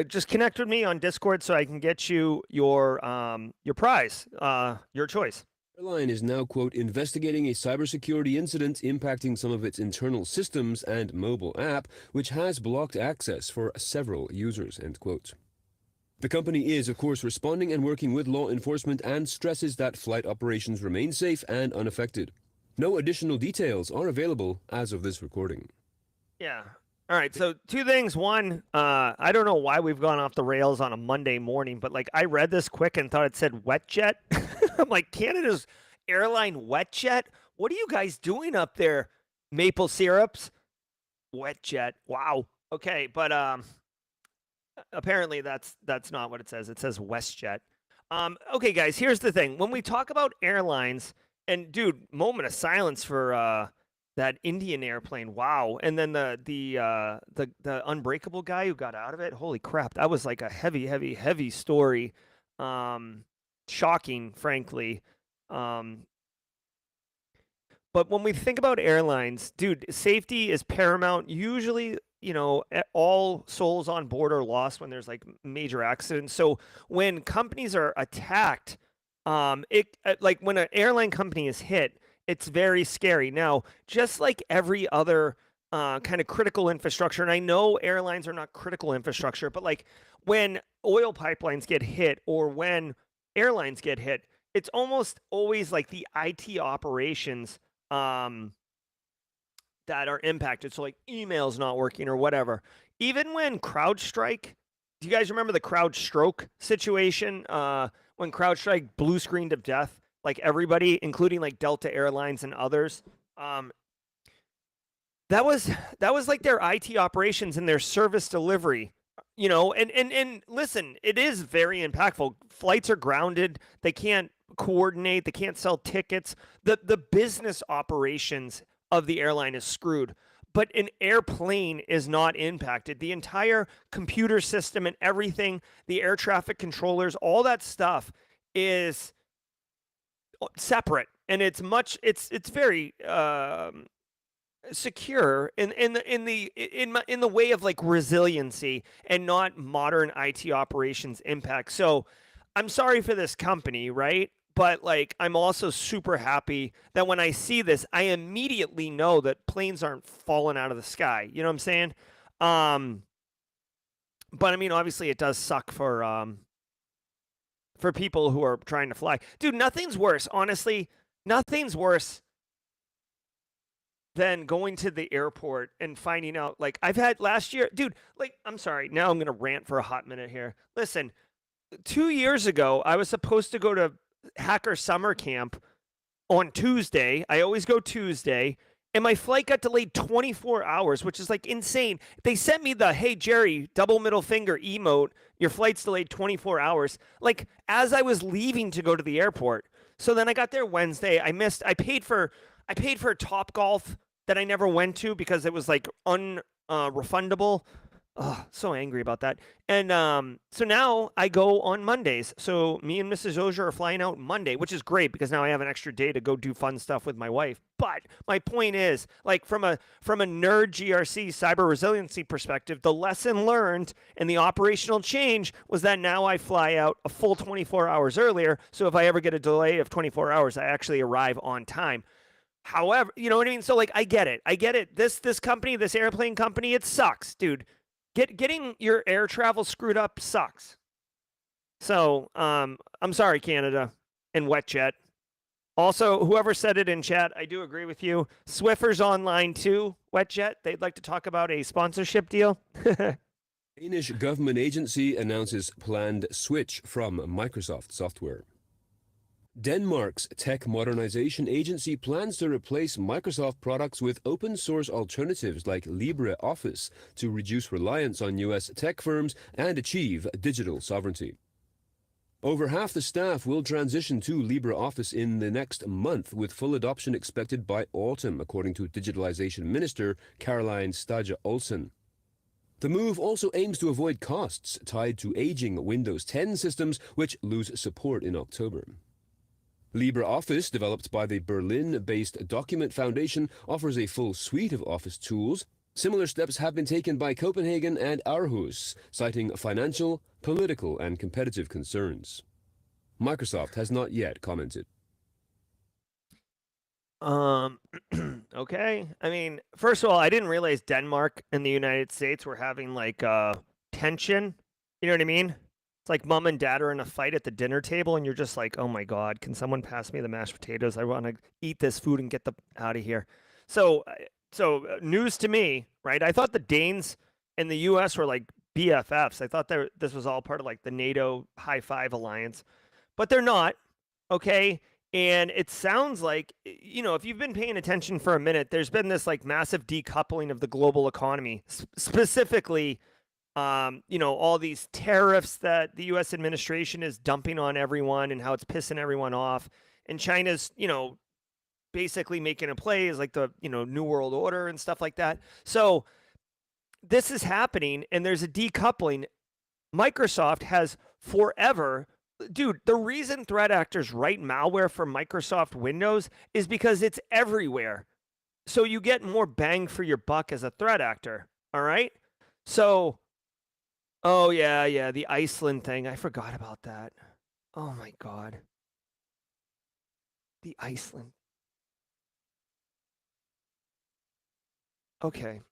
just connect with me on Discord so I can get you your prize, your choice. airline is now, quote, investigating a cybersecurity incident impacting some of its internal systems and mobile app, which has blocked access for several users, end quote. The company is, of course, responding and working with law enforcement and stresses that flight operations remain safe and unaffected. No additional details are available as of this recording. Yeah. All right. So two things. One, I don't know why we've gone off the rails on a Monday morning, but like I read this quick and thought it said WestJet. I'm like, Canada's airline WestJet? What are you guys doing up there? Maple syrups? WestJet. Wow. Okay, but apparently that's not what it says. It says WestJet. Okay, guys, here's the thing. When we talk about airlines, and dude, moment of silence for that Indian airplane. Wow. And then the unbreakable guy who got out of it. Holy crap. That was like a heavy story. Shocking, frankly. But when we think about airlines, dude, safety is paramount. Usually, you know, all souls on board are lost when there's like major accidents. So when companies are attacked, like when an airline company is hit, it's very scary. Now, just like every other kind of critical infrastructure, and I know airlines are not critical infrastructure, but like when oil pipelines get hit or when airlines get hit, it's almost always like the IT operations that are impacted. So like emails not working or whatever. Even when CrowdStrike, do you guys remember the CrowdStroke situation? When CrowdStrike blue screened of death, like everybody, including like Delta Airlines and others. That was like their IT operations and their service delivery. You know, and listen, it is very impactful. Flights are grounded. They can't coordinate. They can't sell tickets. The business operations of the airline is screwed, but an airplane is not impacted. The entire computer system and everything, the air traffic controllers, all that stuff is separate, and it's very secure in the way of like resiliency and not modern IT operations impact. So I'm sorry for this company, right? But like, I'm also super happy that when I see this, I immediately know that planes aren't falling out of the sky. You know what I'm saying? But I mean, obviously, it does suck for for people who are trying to fly. Dude, nothing's worse. Honestly, nothing's worse than going to the airport and finding out, like, I've had last year, dude, like, I'm sorry, now I'm going to rant for a hot minute here. Listen, 2 years ago, I was supposed to go to Hacker Summer Camp on Tuesday. I always go Tuesday. And my flight got delayed 24 hours, which is like insane. They sent me the, hey, Jerry, double middle finger emote. Your flight's delayed 24 hours. Like, as I was leaving to go to the airport. So then I got there Wednesday. I paid for Top Golf that I never went to because it was like refundable. Oh, so angry about that. And so now I go on Mondays. So me and Mrs. Auger are flying out Monday, which is great because now I have an extra day to go do fun stuff with my wife. But my point is, like, from a nerd GRC cyber resiliency perspective, the lesson learned and the operational change was that now I fly out a full 24 hours earlier. So if I ever get a delay of 24 hours, I actually arrive on time. However, you know what I mean? So, like, I get it. This company, this airplane company, it sucks, dude. Getting your air travel screwed up sucks. So, I'm sorry, Canada and WestJet. Also, whoever said it in chat, I do agree with you. Swiffer's online too, WestJet. They'd like to talk about a sponsorship deal. Danish government agency announces planned switch from Microsoft software. Denmark's tech modernization agency plans to replace Microsoft products with open source alternatives like LibreOffice to reduce reliance on US tech firms and achieve digital sovereignty. Over half the staff will transition to LibreOffice in the next month, with full adoption expected by autumn, according to Digitalization Minister Caroline Stage Olsen. The move also aims to avoid costs tied to aging Windows 10 systems, which lose support in October. LibreOffice, developed by the Berlin-based Document Foundation, offers a full suite of Office tools. Similar steps have been taken by Copenhagen and Aarhus, citing financial, political, and competitive concerns. Microsoft has not yet commented. Okay. I mean, first of all, I didn't realize Denmark and the United States were having like tension. You know what I mean? It's like mom and dad are in a fight at the dinner table, and you're just like, oh my God, can someone pass me the mashed potatoes? I want to eat this food and get out of here. So news to me, right? I thought the Danes and the U.S. were like BFFs. I thought this was all part of like the NATO High Five alliance, but they're not. Okay. And it sounds like, you know, if you've been paying attention for a minute, there's been this like massive decoupling of the global economy, specifically, you know, all these tariffs that the U.S. administration is dumping on everyone and how it's pissing everyone off. And China's, you know, basically making a play as like the, you know, New World Order and stuff like that. So this is happening and there's a decoupling. Microsoft has forever, dude, the reason threat actors write malware for Microsoft Windows is because it's everywhere. So you get more bang for your buck as a threat actor. All right. So, oh yeah, the Iceland thing. I forgot about that. Oh my God. The Iceland. Okay.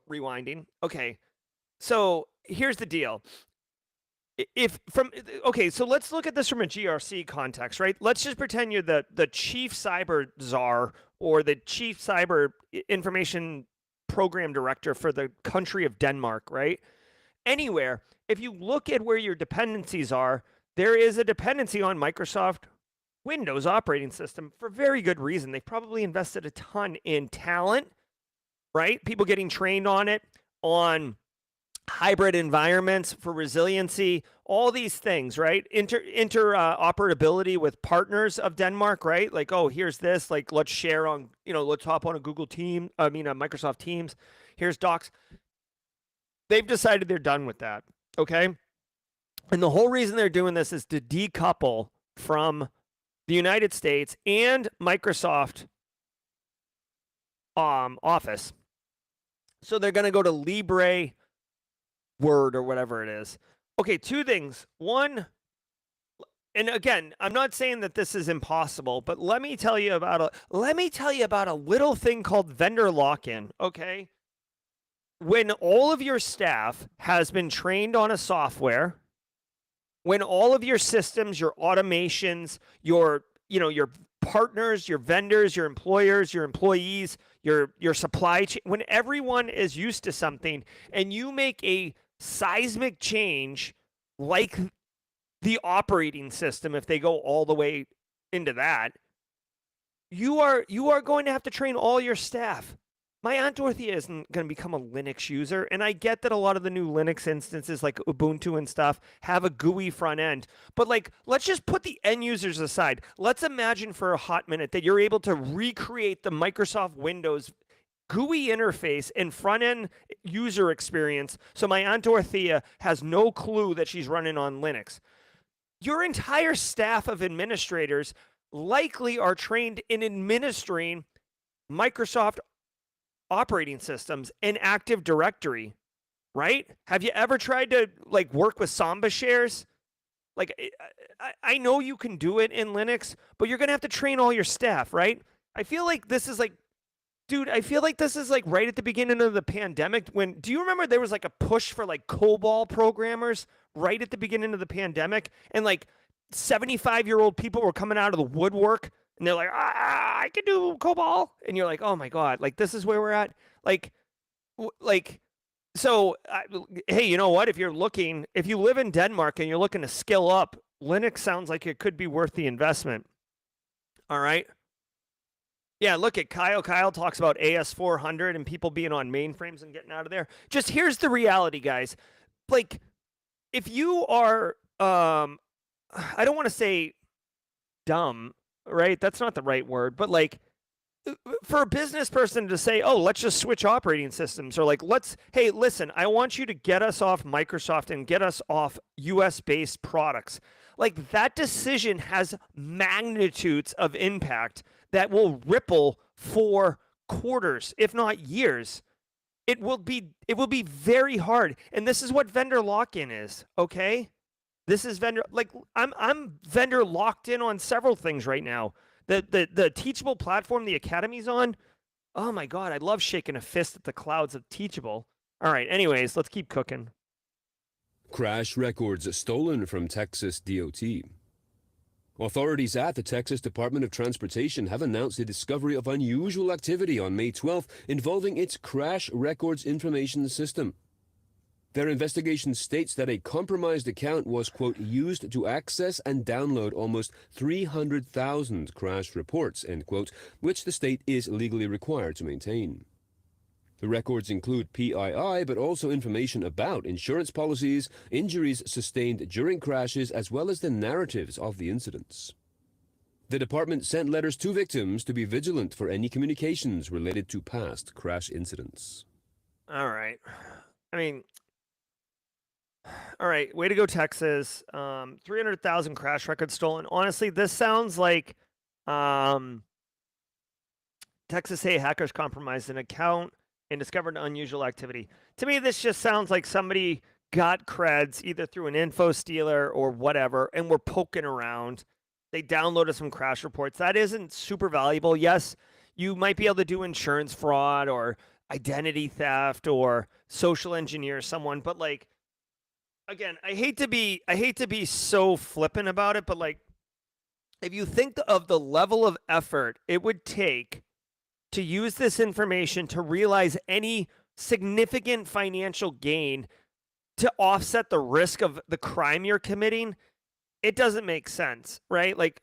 Rewinding. Okay. So here's the deal. So let's look at this from a GRC context, right? Let's just pretend you're the chief cyber czar or the chief cyber information program director for the country of Denmark, right? Anywhere, if you look at where your dependencies are, there is a dependency on Microsoft Windows operating system for very good reason. They've probably invested a ton in talent, right? People getting trained on it, on hybrid environments for resiliency, all these things, right? Interoperability with partners of Denmark, right? Like, oh, here's this, like, let's share on, you know, let's hop on a Microsoft Teams. Here's Docs. They've decided they're done with that, okay? And the whole reason they're doing this is to decouple from the United States and Microsoft Office. So they're going to go to Libre Word or whatever it is. Okay, two things. One, and again, I'm not saying that this is impossible, but let me tell you about a little thing called vendor lock-in, okay? when all of your staff has been trained on a software, when all of your systems, your automations, your partners, your vendors, your employers, your employees, your supply chain, when everyone is used to something and you make a seismic change like the operating system, if they go all the way into that, you are going to have to train all your staff. My Aunt Dorothea isn't going to become a Linux user, and I get that a lot of the new Linux instances like Ubuntu and stuff have a GUI front end, but like, let's just put the end users aside. Let's imagine for a hot minute that you're able to recreate the Microsoft Windows GUI interface and front end user experience so my Aunt Dorothea has no clue that she's running on Linux. Your entire staff of administrators likely are trained in administering Microsoft operating systems and Active Directory, right? Have you ever tried to like work with Samba shares? Like, I know you can do it in Linux, but you're going to have to train all your staff, right? I feel like this is like, dude, I feel like this is like right at the beginning of the pandemic do you remember there was like a push for like COBOL programmers right at the beginning of the pandemic? And like 75-year-old people were coming out of the woodwork and they're like, I can do COBOL. And you're like, oh my God, like this is where we're at. So hey, you know what? If you live in Denmark and you're looking to skill up, Linux sounds like it could be worth the investment. All right. Yeah, look at Kyle. Kyle talks about AS400 and people being on mainframes and getting out of there. Just here's the reality, guys. Like, if you are, I don't want to say dumb, right? That's not the right word, but like, for a business person to say, oh, let's just switch operating systems, or like, hey, listen, I want you to get us off Microsoft and get us off US-based products. Like, that decision has magnitudes of impact that will ripple for quarters, if not years. It will be very hard. And this is what vendor lock-in is, okay? This is vendor, like, I'm vendor locked in on several things right now. The Teachable platform the Academy's on, oh my God, I love shaking a fist at the clouds of Teachable. All right, anyways, let's keep cooking. Crash records stolen from Texas DOT. Authorities at the Texas Department of Transportation have announced the discovery of unusual activity on May 12th involving its crash records information system. Their investigation states that a compromised account was, quote, used to access and download almost 300,000 crash reports, end quote, which the state is legally required to maintain. The records include PII, but also information about insurance policies, injuries sustained during crashes, as well as the narratives of the incidents. The department sent letters to victims to be vigilant for any communications related to past crash incidents. All right. All right, way to go, Texas. 300,000 crash records stolen. Honestly, this sounds like Texas hackers compromised an account and discovered unusual activity. To me, this just sounds like somebody got creds either through an info stealer or whatever, and were poking around. They downloaded some crash reports. That isn't super valuable. Yes, you might be able to do insurance fraud or identity theft or social engineer someone, but like, again, I hate to be so flippant about it, but like, if you think of the level of effort it would take to use this information to realize any significant financial gain to offset the risk of the crime you're committing, it doesn't make sense, right? Like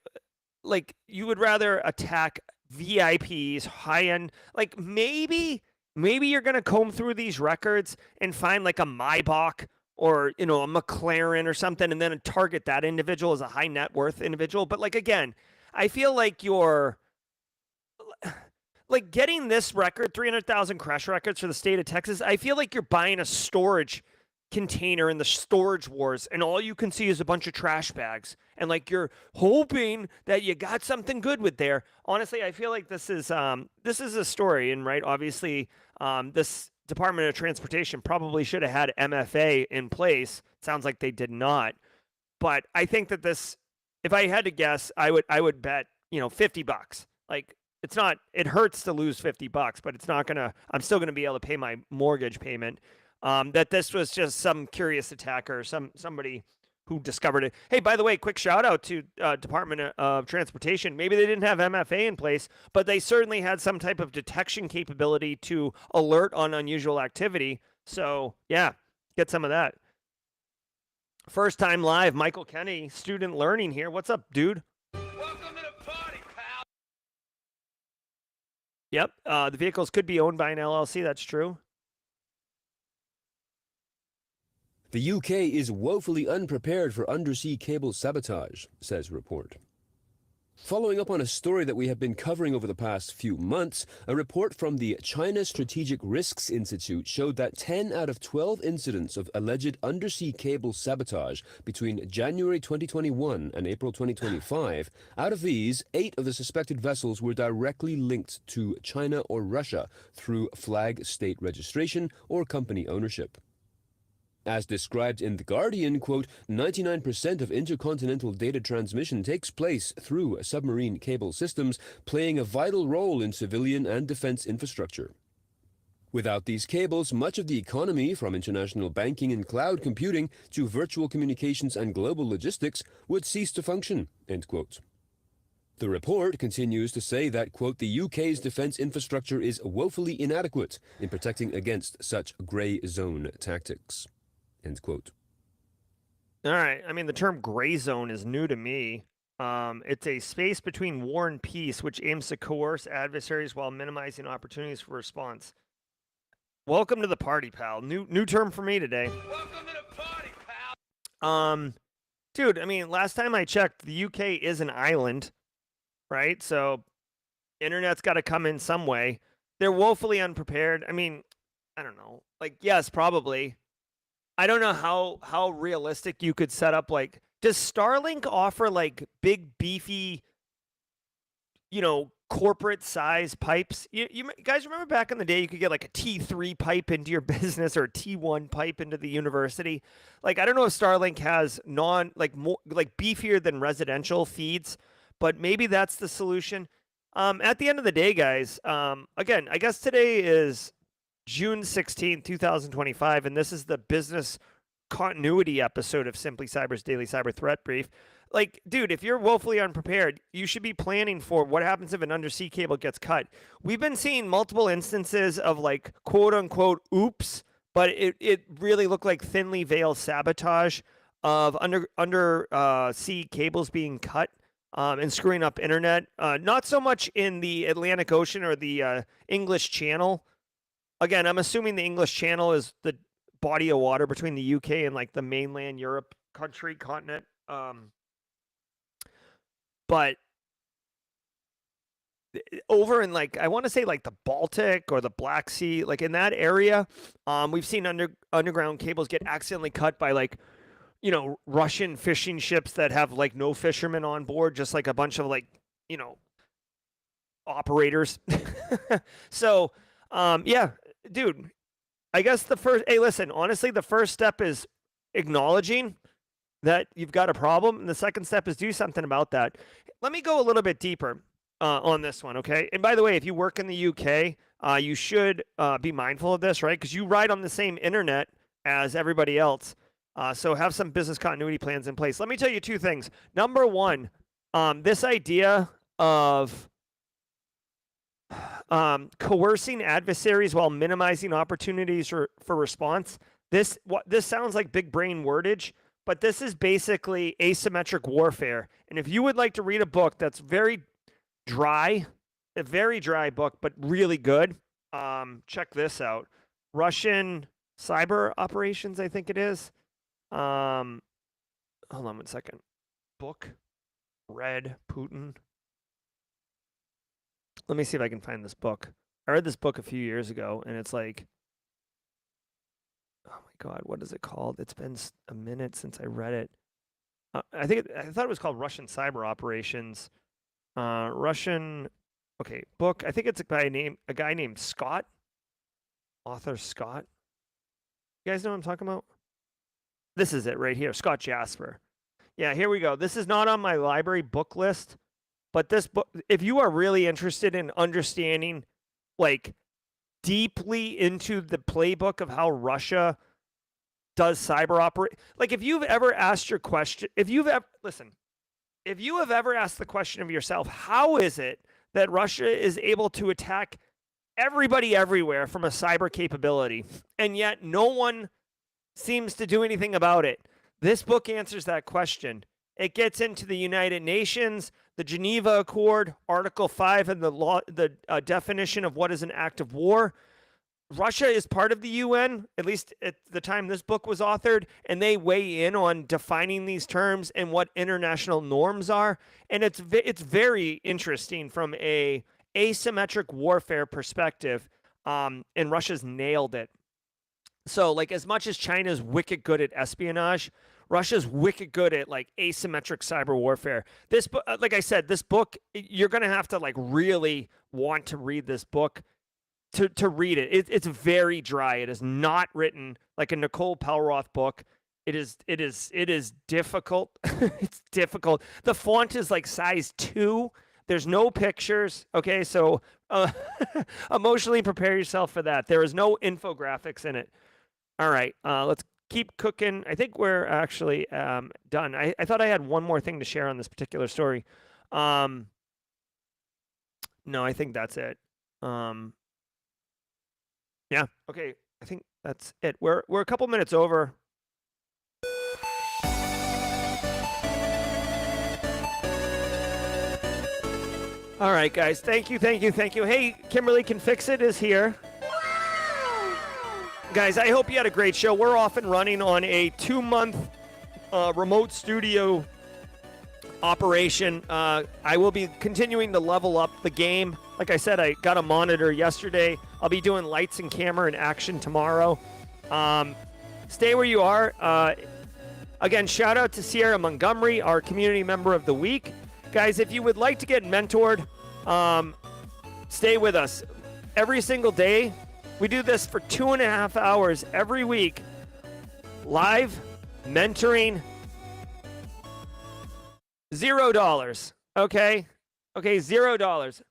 you would rather attack VIPs, high-end, like maybe you're going to comb through these records and find like a Maybach or, a McLaren or something, and then target that individual as a high net worth individual. But like, again, I feel like you're like getting this record, 300,000 crash records for the state of Texas. I feel like you're buying a storage container in the storage wars, and all you can see is a bunch of trash bags, and like you're hoping that you got something good with there. Honestly, I feel like this is a story, and right, obviously, this Department of Transportation probably should have had MFA in place. Sounds like they did not, but I think that this, if I had to guess, I would bet $50. Like, it's not, it hurts to lose $50, but it's not gonna, I'm still gonna be able to pay my mortgage payment. That this was just some curious attacker, somebody who discovered it. Hey, by the way, quick shout out to Department of Transportation. Maybe they didn't have MFA in place, but they certainly had some type of detection capability to alert on unusual activity. So yeah, get some of that. First time live, Michael Kenny, student learning here. What's up, dude? Welcome to the party, pal. Yep, the vehicles could be owned by an LLC. That's true. The UK is woefully unprepared for undersea cable sabotage, says report. Following up on a story that we have been covering over the past few months, a report from the China Strategic Risks Institute showed that 10 out of 12 incidents of alleged undersea cable sabotage between January 2021 and April 2025, out of these, 8 of the suspected vessels were directly linked to China or Russia through flag state registration or company ownership. As described in The Guardian, quote, 99% of intercontinental data transmission takes place through submarine cable systems, playing a vital role in civilian and defense infrastructure. Without these cables, much of the economy, from international banking and cloud computing to virtual communications and global logistics, would cease to function, end quote. The report continues to say that, quote, the UK's defense infrastructure is woefully inadequate in protecting against such grey zone tactics. End quote. All right. I mean, the term gray zone is new to me. It's a space between war and peace, which aims to coerce adversaries while minimizing opportunities for response. Welcome to the party, pal. New term for me today. Welcome to the party, pal. Dude, I mean, last time I checked, the UK is an island, right? So internet's got to come in some way. They're woefully unprepared. I mean, I don't know. Like, yes, probably. I don't know how realistic you could set up, like, does Starlink offer like big beefy, corporate size pipes? You guys remember back in the day you could get like a T3 pipe into your business or a T1 pipe into the university? Like, I don't know if Starlink has more beefier than residential feeds, but maybe that's the solution. At the end of the day, guys, again, I guess today is June 16th, 2025, and this is the business continuity episode of Simply Cyber's Daily Cyber Threat Brief. Like, dude, if you're woefully unprepared, you should be planning for what happens if an undersea cable gets cut. We've been seeing multiple instances of, like, quote-unquote oops, but it really looked like thinly veiled sabotage of undersea cables being cut and screwing up internet. Not so much in the Atlantic Ocean or the English Channel. Again, I'm assuming the English Channel is the body of water between the UK and like the mainland Europe continent. But over in, like, I want to say like the Baltic or the Black Sea, like in that area, we've seen underground cables get accidentally cut by, like, Russian fishing ships that have like no fishermen on board, just like a bunch of, like, operators. So, yeah. Dude, I guess hey, listen, honestly, the first step is acknowledging that you've got a problem, and the second step is do something about that. Let me go a little bit deeper on this one, okay? And by the way, if you work in the UK, you should be mindful of this, right? Because you ride on the same internet as everybody else. So have some business continuity plans in place. Let me tell you 2 things. Number 1, this idea of coercing adversaries while minimizing opportunities for response. This sounds like big brain wordage, but this is basically asymmetric warfare. And if you would like to read a book that's very dry, a very dry book, but really good, check this out. Russian Cyber Operations, I think it is. Hold on 1 second. Book, read Putin. Let me see if I can find this book. I read this book a few years ago, and it's like, oh my God, what is it called? It's been a minute since I read it. I thought it was called Russian Cyber Operations. Book. I think it's a guy named Scott. Author Scott. You guys know what I'm talking about? This is it right here, Scott Jasper. Yeah, here we go. This is not on my library book list, But this book, if you are really interested in understanding, like, deeply into the playbook of how Russia does cyber operate, like, if you've ever asked your question, if you have ever asked the question of yourself, how is it that Russia is able to attack everybody everywhere from a cyber capability, and yet no one seems to do anything about it? This book answers that question. It gets into the United Nations, the Geneva Accord, Article 5, and the definition of what is an act of war. Russia is part of the UN, at least at the time this book was authored, and they weigh in on defining these terms and what international norms are. And it's very interesting from a asymmetric warfare perspective, and Russia's nailed it. So, like, as much as China's wicked good at espionage, Russia's wicked good at, like, asymmetric cyber warfare. This book, like I said, this book, you're going to have to, like, really want to read this book to read it. It's very dry. It is not written like a Nicole Pelroth book. It is difficult. It's difficult. The font is like size 2. There's no pictures. Okay, so emotionally prepare yourself for that. There is no infographics in it. All right, let's keep cooking. I think we're actually done. I thought I had one more thing to share on this particular story. No, I think that's it. Yeah, okay, I think that's it. We're a couple minutes over. All right, guys, thank you. Hey, Kimberly Can Fix It is here. Guys, I hope you had a great show. We're off and running on a 2-month remote studio operation. I will be continuing to level up the game. Like I said, I got a monitor yesterday. I'll be doing lights and camera in action tomorrow. Stay where you are. Again, shout out to Sierra Montgomery, our community member of the week. Guys, if you would like to get mentored, stay with us. Every single day, we do this for 2.5 hours every week. Live mentoring. $0. Okay, $0.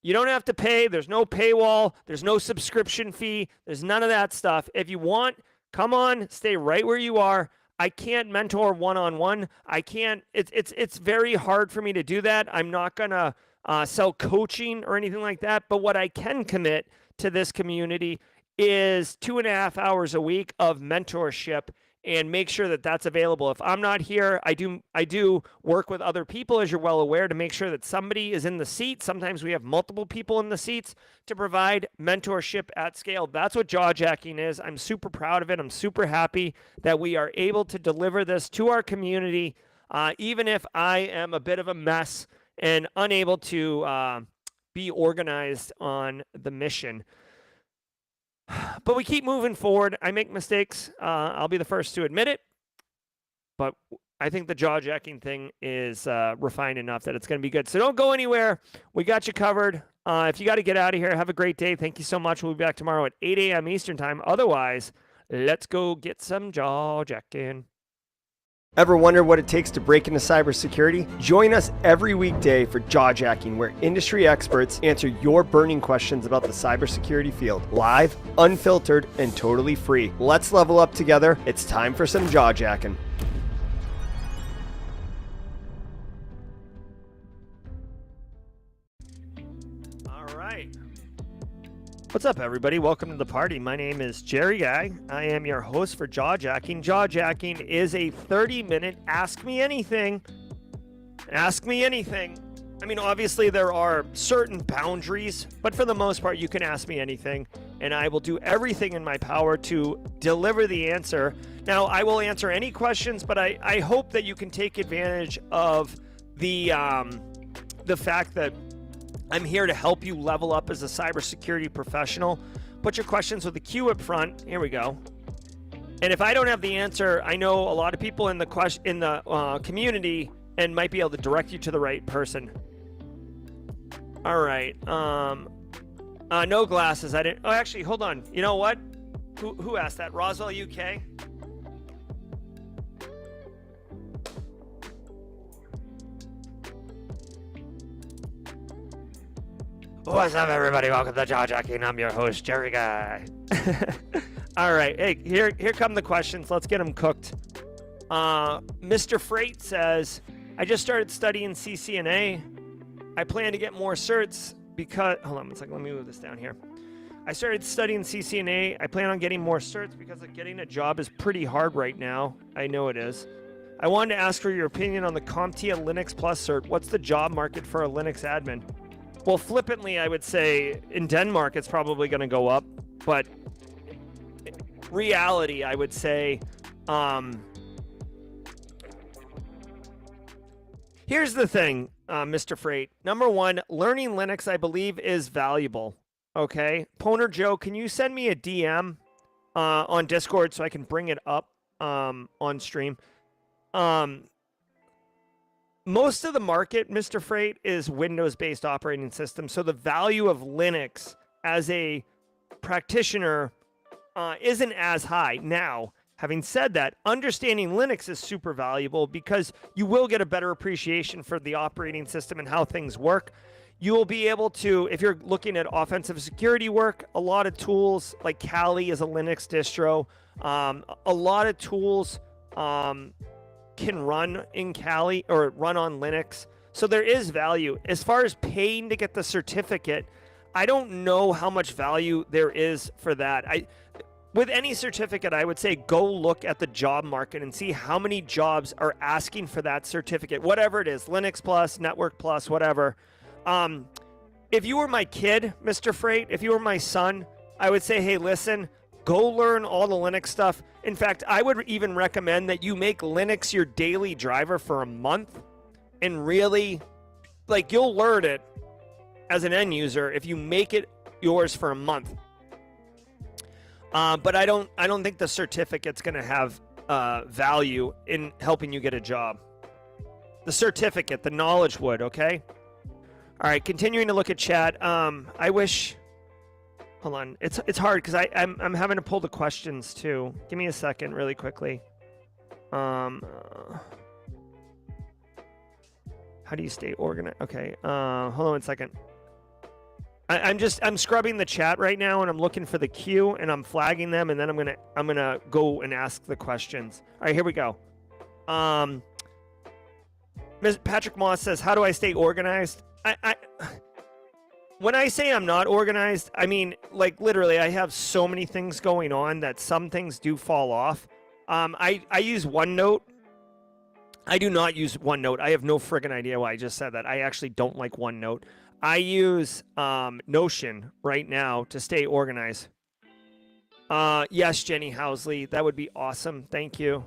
You don't have to pay. There's no paywall. There's no subscription fee. There's none of that stuff. If you want, come on, stay right where you are. I can't mentor one-on-one. I can't. It's very hard for me to do that. I'm not gonna sell coaching or anything like that. But what I can commit to this community is 2.5 hours a week of mentorship, and make sure that that's available. If I'm not here, I do work with other people, as you're well aware, to make sure that somebody is in the seat. Sometimes we have multiple people in the seats to provide mentorship at scale. That's what Jawjacking is. I'm super proud of it. I'm super happy that we are able to deliver this to our community, even if I am a bit of a mess and unable to be organized on the mission. But we keep moving forward. I make mistakes. I'll be the first to admit it. But I think the Jawjacking thing is refined enough that it's going to be good. So don't go anywhere. We got you covered. If you got to get out of here, have a great day. Thank you so much. We'll be back tomorrow at 8 a.m. Eastern Time. Otherwise, let's go get some Jawjacking. Ever wonder what it takes to break into cybersecurity? Join us every weekday for Jawjacking, where industry experts answer your burning questions about the cybersecurity field. Live, unfiltered, and totally free. Let's level up together. It's time for some Jawjacking. All right. What's up, everybody? Welcome to the party. My name is Jerry Guy. I am your host for Jawjacking. Jawjacking is a 30-minute Ask Me Anything. Ask me anything. I mean, obviously, there are certain boundaries, but for the most part, you can ask me anything, and I will do everything in my power to deliver the answer. Now, I will answer any questions, but I hope that you can take advantage of the fact that I'm here to help you level up as a cybersecurity professional. Put your questions with the Q up front. Here we go. And if I don't have the answer, I know a lot of people in the community and might be able to direct you to the right person. All right. No glasses. I didn't. Oh, actually, hold on. You know what? Who asked that? Roswell, UK. What's up, everybody? Welcome to Jaw Jacking. I'm your host, Jerry Guy. All right, hey, here come the questions. Let's get them cooked. Mr. Freight says, I just started studying CCNA. I plan to get more certs because, hold on one second, let me move this down here. I started studying CCNA. I plan on getting more certs because getting a job is pretty hard right now. I know it is. I wanted to ask for your opinion on the CompTIA Linux Plus cert. What's the job market for a Linux admin? Well, flippantly, I would say in Denmark, it's probably going to go up. But reality, I would say, here's the thing, Mr. Freight. Number one, learning Linux, I believe, is valuable. Okay? Poner Joe, can you send me a DM on Discord so I can bring it up on stream? Most of the market, Mr. Freight, is Windows-based operating system. So the value of Linux as a practitioner isn't as high. Now, having said that, understanding Linux is super valuable because you will get a better appreciation for the operating system and how things work. You will be able to, if you're looking at offensive security work, a lot of tools like Kali is a Linux distro. A lot of tools can run in Kali or run on Linux. So there is value. As far as paying to get the certificate, I don't know how much value there is for that. With any certificate, I would say go look at the job market and see how many jobs are asking for that certificate, whatever it is, Linux Plus, Network Plus, whatever. If you were my kid, Mr. Freight, if you were my son, I would say, hey, listen, go learn all the Linux stuff. In fact, I would even recommend that you make Linux your daily driver for a month and really, like, you'll learn it as an end user if you make it yours for a month. But I don't think the certificate's going to have value in helping you get a job. The certificate, the knowledge would, okay? All right, continuing to look at chat. I wish... Hold on. It's hard because I'm having to pull the questions too. Give me a second really quickly. How do you stay organized? Okay. Hold on one second. I'm scrubbing the chat right now and I'm looking for the queue and I'm flagging them and then I'm gonna go and ask the questions. All right, here we go. Ms. Patrick Moss says, how do I stay organized? When I say I'm not organized, I mean, like, literally, I have so many things going on that some things do fall off. I use OneNote. I do not use OneNote. I have no friggin' idea why I just said that. I actually don't like OneNote. I use Notion right now to stay organized. Yes, Jenny Housley. That would be awesome. Thank you.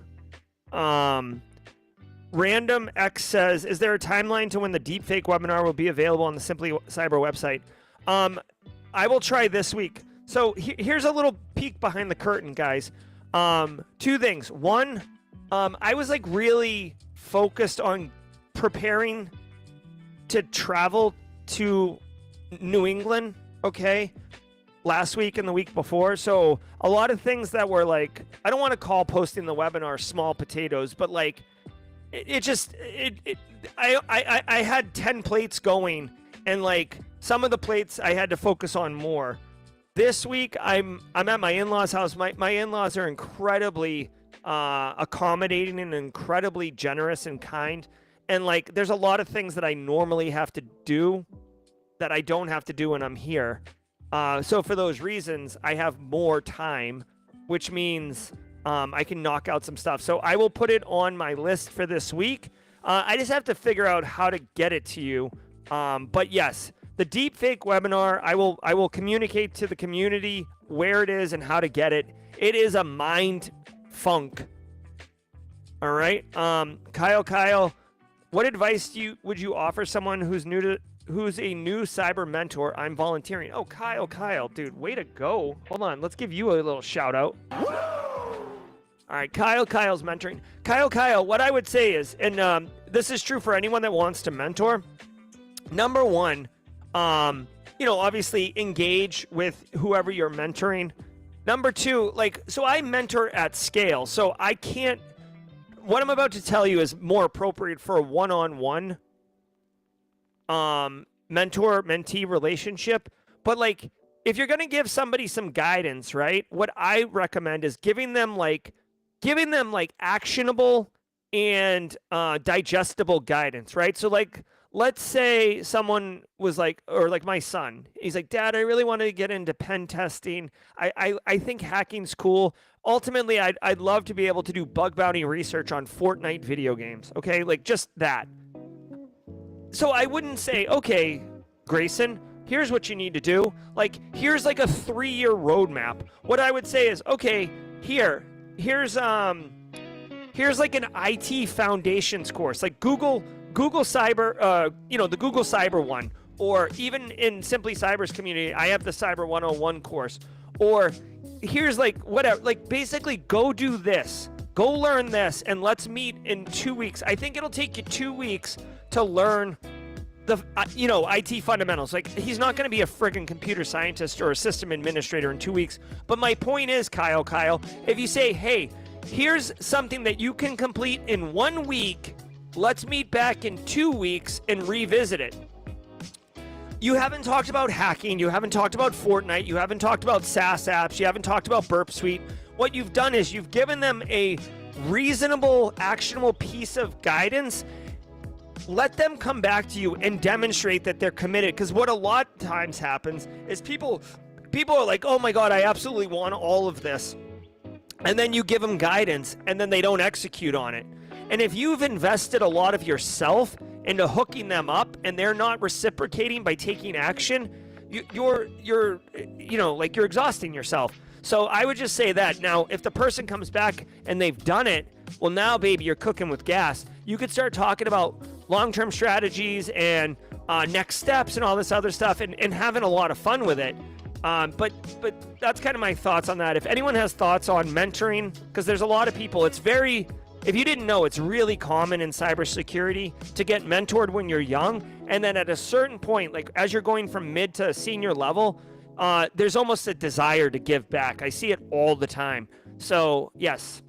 Random X says, is there a timeline to when the deepfake webinar will be available on the Simply Cyber website? I will try this week. So here's a little peek behind the curtain, guys. Two things. One, I was like really focused on preparing to travel to New England, okay, last week and the week before. So a lot of things that were like, I don't want to call posting the webinar small potatoes, but like, I had 10 plates going and like some of the plates I had to focus on more. This week I'm at my in-laws house. My in-laws are incredibly accommodating and incredibly generous and kind. And like there's a lot of things that I normally have to do that I don't have to do when I'm here. So for those reasons, I have more time, which means I can knock out some stuff. So I will put it on my list for this week. I just have to figure out how to get it to you. But yes, the deepfake webinar, I will communicate to the community where it is and how to get it. It is a mind funk. All right. Kyle, what advice would you offer someone who's a new cyber mentor? I'm volunteering. Oh, Kyle, dude, way to go. Hold on, let's give you a little shout out. All right, Kyle's mentoring. Kyle, what I would say is, and this is true for anyone that wants to mentor. Number one, obviously engage with whoever you're mentoring. Number two, so I mentor at scale, so I can't. What I'm about to tell you is more appropriate for a one-on-one mentor-mentee relationship. But like, if you're going to give somebody some guidance, right? What I recommend is giving them like actionable and digestible guidance, right? So like, let's say someone was like, or like my son, he's like, Dad, I really want to get into pen testing. I think hacking's cool. Ultimately, I'd love to be able to do bug bounty research on Fortnite video games. Okay, like just that. So I wouldn't say, okay, Grayson, here's what you need to do. Like, here's like a 3-year roadmap. What I would say is, okay, here's like an IT foundations course, like Google Cyber, the Google Cyber one, or even in Simply Cyber's community, I have the Cyber 101 course. Or here's like whatever, like basically go do this, go learn this, and let's meet in 2 weeks. I think it'll take you 2 weeks to learn the IT fundamentals. Like, he's not going to be a friggin' computer scientist or a system administrator in 2 weeks. But my point is, Kyle, if you say, hey, here's something that you can complete in 1 week, let's meet back in 2 weeks and revisit it. You haven't talked about hacking, you haven't talked about Fortnite, you haven't talked about SaaS apps, you haven't talked about Burp Suite. What you've done is you've given them a reasonable, actionable piece of guidance. Let them come back to you and demonstrate that they're committed. Because what a lot of times happens is people are like, oh my God, I absolutely want all of this. And then you give them guidance and then they don't execute on it. And if you've invested a lot of yourself into hooking them up and they're not reciprocating by taking action, you're exhausting yourself. So I would just say that. Now, if the person comes back and they've done it, well, now, baby, you're cooking with gas. You could start talking about long-term strategies and next steps and all this other stuff and having a lot of fun with it. But that's kind of my thoughts on that. If anyone has thoughts on mentoring, because there's a lot of people, if you didn't know, it's really common in cybersecurity to get mentored when you're young. And then at a certain point, like as you're going from mid to senior level, there's almost a desire to give back. I see it all the time. So yes.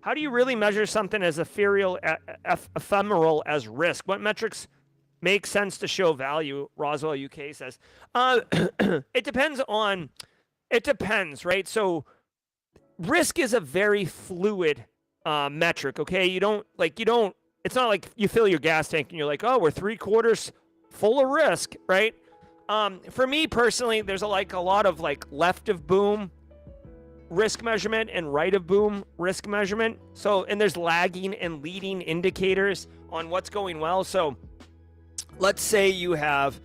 How do you really measure something as ephemeral as risk? What metrics make sense to show value? Roswell UK says. It depends, right? So risk is a very fluid metric, okay? It's not like you fill your gas tank and you're like, oh, we're 3/4 full of risk, right? For me personally, there's a lot of left of boom risk measurement and right of boom risk measurement. So, and there's lagging and leading indicators on what's going well. So let's say you have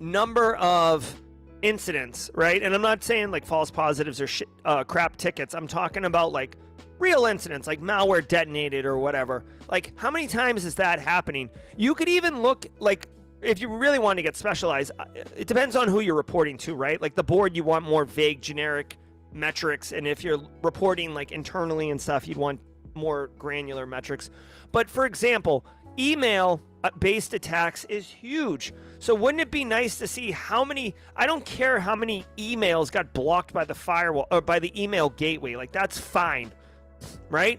number of incidents, right? And I'm not saying like false positives or crap tickets. I'm talking about like real incidents, like malware detonated or whatever. Like, how many times is that happening? You could even look, like, if you really want to get specialized, it depends on who you're reporting to, right? Like the board, you want more vague, generic metrics, and if you're reporting like internally and stuff, you'd want more granular metrics. But for example, email based attacks is huge. So wouldn't it be nice to see how many, I don't care how many emails got blocked by the firewall or by the email gateway, like that's fine, right?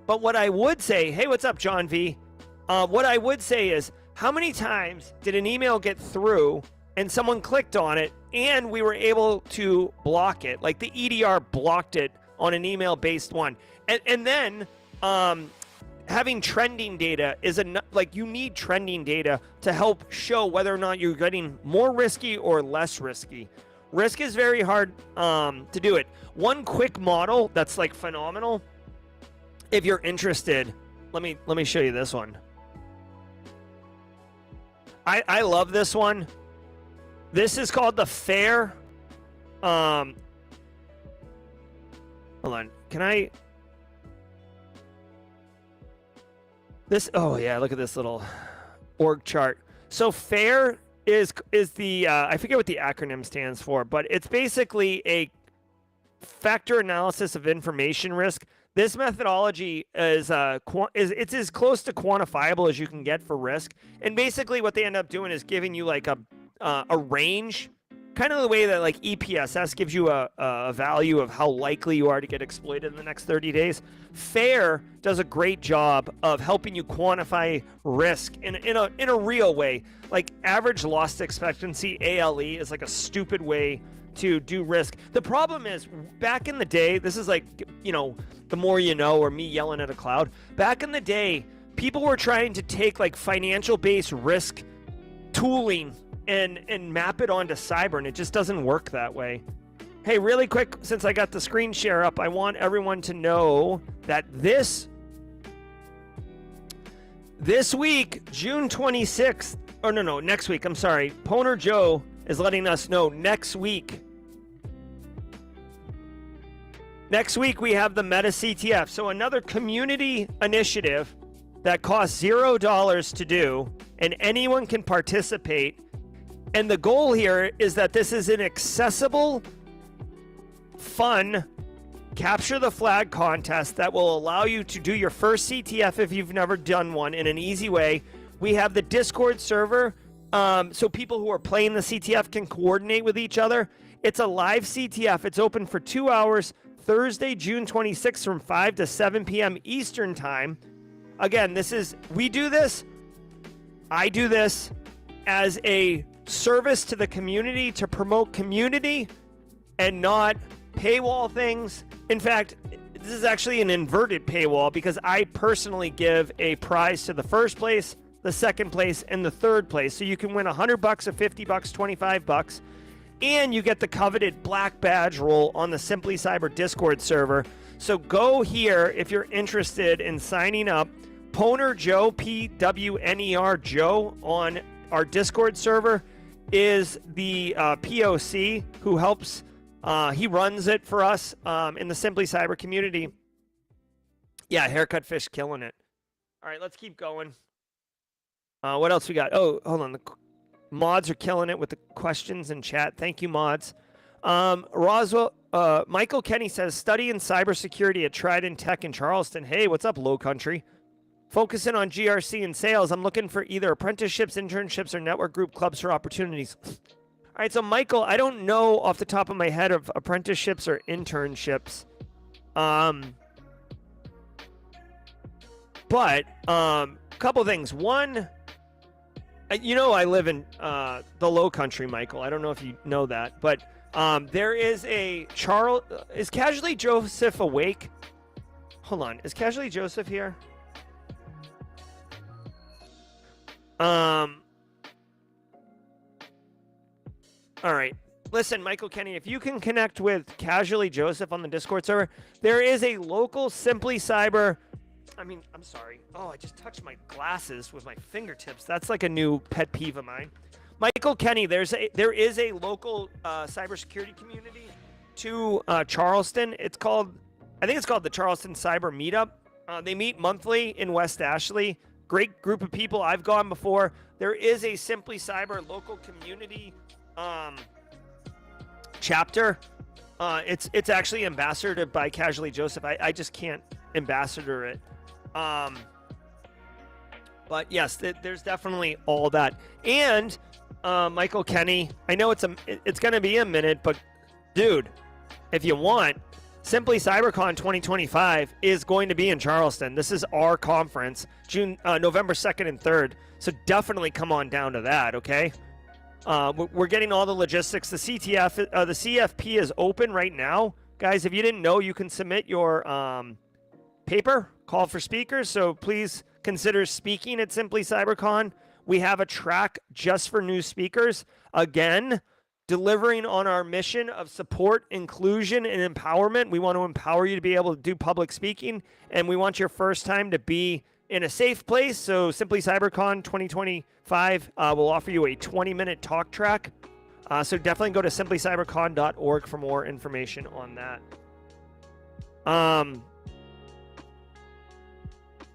But what I would say, hey, what's up, John V? What I would say is, how many times did an email get through and someone clicked on it and we were able to block it? Like the EDR blocked it on an email-based one. And then having trending data is you need trending data to help show whether or not you're getting more risky or less risky. Risk is very hard to do it. One quick model that's like phenomenal, if you're interested, let me show you this one. I love this one. This is called the FAIR. Hold on. Can I? Oh yeah, look at this little org chart. So FAIR is the I forget what the acronym stands for, but it's basically a factor analysis of information risk. This methodology is it's as close to quantifiable as you can get for risk. And basically what they end up doing is giving you like a range kind of the way that like EPSS gives you a value of how likely you are to get exploited in the next 30 days. FAIR does a great job of helping you quantify risk in a real way. Like average loss expectancy, ALE, is like a stupid way to do risk. The problem is, back in the day, this is like, you know, the more you know, or me yelling at a cloud. Back in the day, people were trying to take like financial-based risk tooling and map it onto cyber, and it just doesn't work that way. Hey, really quick, since I got the screen share up, I want everyone to know that this week, June 26th, or no, next week, I'm sorry, Poner Joe is letting us know next week we have the Meta CTF. So another community initiative that costs $0 to do, and anyone can participate. And the goal here is that this is an accessible, fun, capture the flag contest that will allow you to do your first CTF if you've never done one in an easy way. We have the Discord server, so people who are playing the CTF can coordinate with each other. It's a live CTF. It's open for 2 hours, Thursday, June 26th from 5 to 7 p.m. Eastern Time. Again, I do this as a service to the community to promote community and not paywall things. In fact, this is actually an inverted paywall because I personally give a prize to the first place, the second place, and the third place. So you can win $100, or $50, $25, and you get the coveted black badge roll on the Simply Cyber Discord server. So go here if you're interested in signing up. Poner Joe, PWNER Joe, on our Discord server is the POC who helps. He runs it for us in the Simply Cyber community. Yeah, Haircut Fish killing it. All right, let's keep going. What else we got? Oh, hold on. The mods are killing it with the questions in chat. Thank you, mods. Roswell, Michael Kenny says, study in cybersecurity at Trident Tech in Charleston. Hey, what's up, Low Country? Focusing on GRC and sales. I'm looking for either apprenticeships, internships, or network group clubs for opportunities. All right, so Michael, I don't know off the top of my head of apprenticeships or internships. But couple things. One, you know, I live in the Low Country, Michael. I don't know if you know that, but there is a is Casually Joseph awake? Hold on, is Casually Joseph here? All right. Listen, Michael Kenny, if you can connect with Casually Joseph on the Discord server, there is a local Simply Cyber. I'm sorry. Oh, I just touched my glasses with my fingertips. That's like a new pet peeve of mine. Michael Kenny, there is a local cybersecurity community to Charleston. I think it's called the Charleston Cyber Meetup. They meet monthly in West Ashley. Great group of people. I've gone before. There is a Simply Cyber local community chapter. It's actually ambassadored by Casually Joseph. I just can't ambassador it. But yes, there's definitely all that. And Michael Kenny, I know it's going to be a minute, but dude, if you want, Simply CyberCon 2025 is going to be in Charleston. This is our conference, November 2nd and 3rd. So definitely come on down to that, okay? We're getting all the logistics. The CFP is open right now. Guys, if you didn't know, you can submit your paper, call for speakers. So please consider speaking at Simply CyberCon. We have a track just for new speakers. Again, delivering on our mission of support, inclusion, and empowerment. We want to empower you to be able to do public speaking, and we want your first time to be in a safe place. So Simply CyberCon 2025 will offer you a 20-minute talk track. So definitely go to simplycybercon.org for more information on that.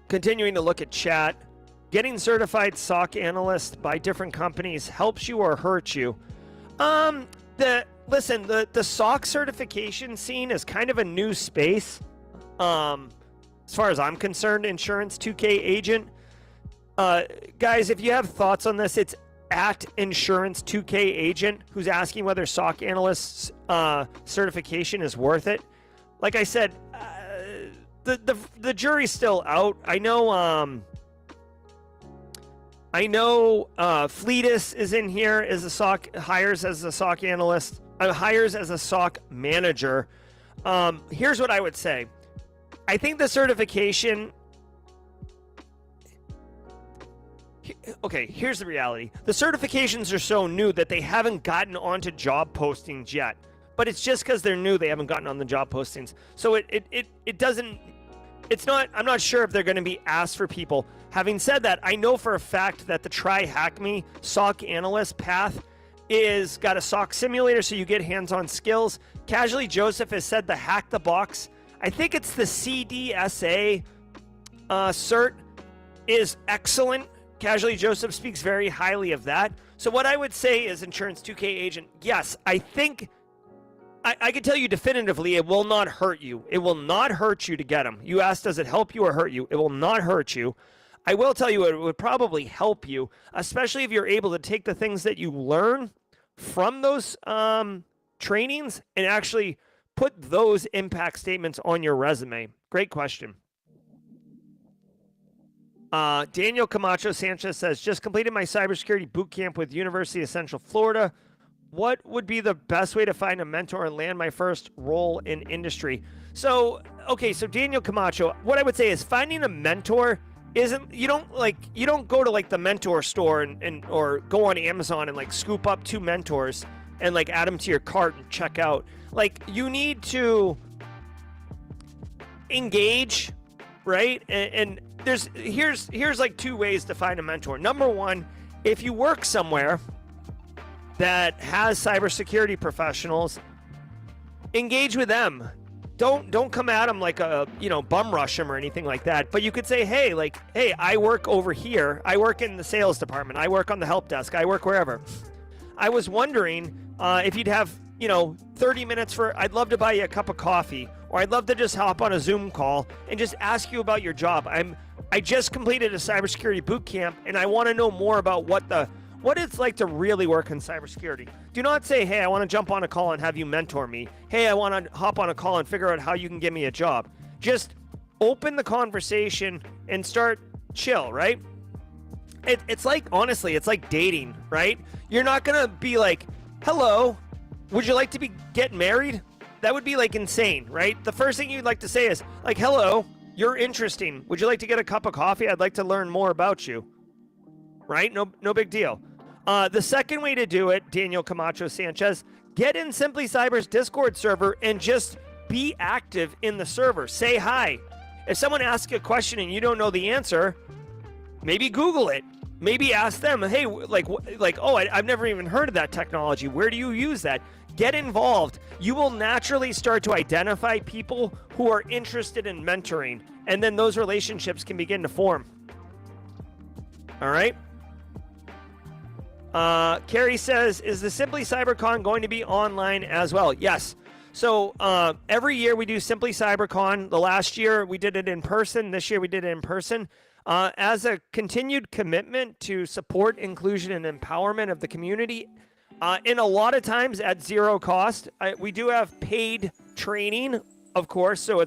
Continuing to look at chat. Getting certified SOC analyst by different companies helps you or hurts you. The SOC certification scene is kind of a new space. As far as I'm concerned, Insurance 2K agent. Guys, if you have thoughts on this, at Insurance 2K Agent, who's asking whether SOC analyst's certification is worth it. Like I said, the jury's still out. I know Fleetus is in here as a SOC, hires as a SOC analyst, hires as a SOC manager. Here's what I would say. I think the certification. Okay, here's the reality. The certifications are so new that they haven't gotten onto job postings yet. But it's just because they're new, they haven't gotten on the job postings. So it doesn't, it's not, I'm not sure if they're going to be asked for people. Having said that, I know for a fact that the Try Hack Me SOC analyst path is got a SOC simulator, so you get hands-on skills. Casually Joseph has said the Hack the Box, I think it's the CDSA cert, is excellent. Casually Joseph speaks very highly of that. So what I would say is Insurance 2K Agent, yes, I think, I can tell you definitively it will not hurt you. It will not hurt you to get them. You asked, does it help you or hurt you? It will not hurt you. I will tell you it would probably help you, especially if you're able to take the things that you learn from those trainings and actually put those impact statements on your resume. Great question. Daniel Camacho Sanchez says, just completed my cybersecurity boot camp with University of Central Florida. What would be the best way to find a mentor and land my first role in industry? So, okay, so Daniel Camacho, what I would say is finding a mentor isn't, you don't go to like the mentor store and or go on Amazon and like scoop up 2 mentors and like add them to your cart and check out. Like, you need to engage, right? And here's like 2 ways to find a mentor. Number 1, if you work somewhere that has cybersecurity professionals, engage with them. Don't come at them like a, bum rush them or anything like that. But you could say, hey, I work over here. I work in the sales department. I work on the help desk. I work wherever. I was wondering if you'd have, 30 minutes I'd love to buy you a cup of coffee, or I'd love to just hop on a Zoom call and just ask you about your job. I just completed a cybersecurity boot camp and I want to know more about what it's like to really work in cybersecurity. Do not say, hey, I want to jump on a call and have you mentor me. Hey, I want to hop on a call and figure out how you can give me a job. Just open the conversation and start chill, right? It's like, honestly, it's like dating, right? You're not going to be like, hello, would you like to get married? That would be like insane, right? The first thing you'd like to say is like, hello, you're interesting. Would you like to get a cup of coffee? I'd like to learn more about you. Right? No big deal. The second way to do it, Daniel Camacho Sanchez, get in Simply Cyber's Discord server and just be active in the server. Say hi. If someone asks a question and you don't know the answer, maybe Google it. Maybe ask them, hey, I've never even heard of that technology. Where do you use that? Get involved. You will naturally start to identify people who are interested in mentoring, and then those relationships can begin to form. All right? Carrie says, is the Simply CyberCon going to be online as well? Yes. So every year we do Simply CyberCon. The last year we did it in person. This year we did it in person. As a continued commitment to support inclusion and empowerment of the community, and a lot of times at zero cost. We do have paid training, of course, so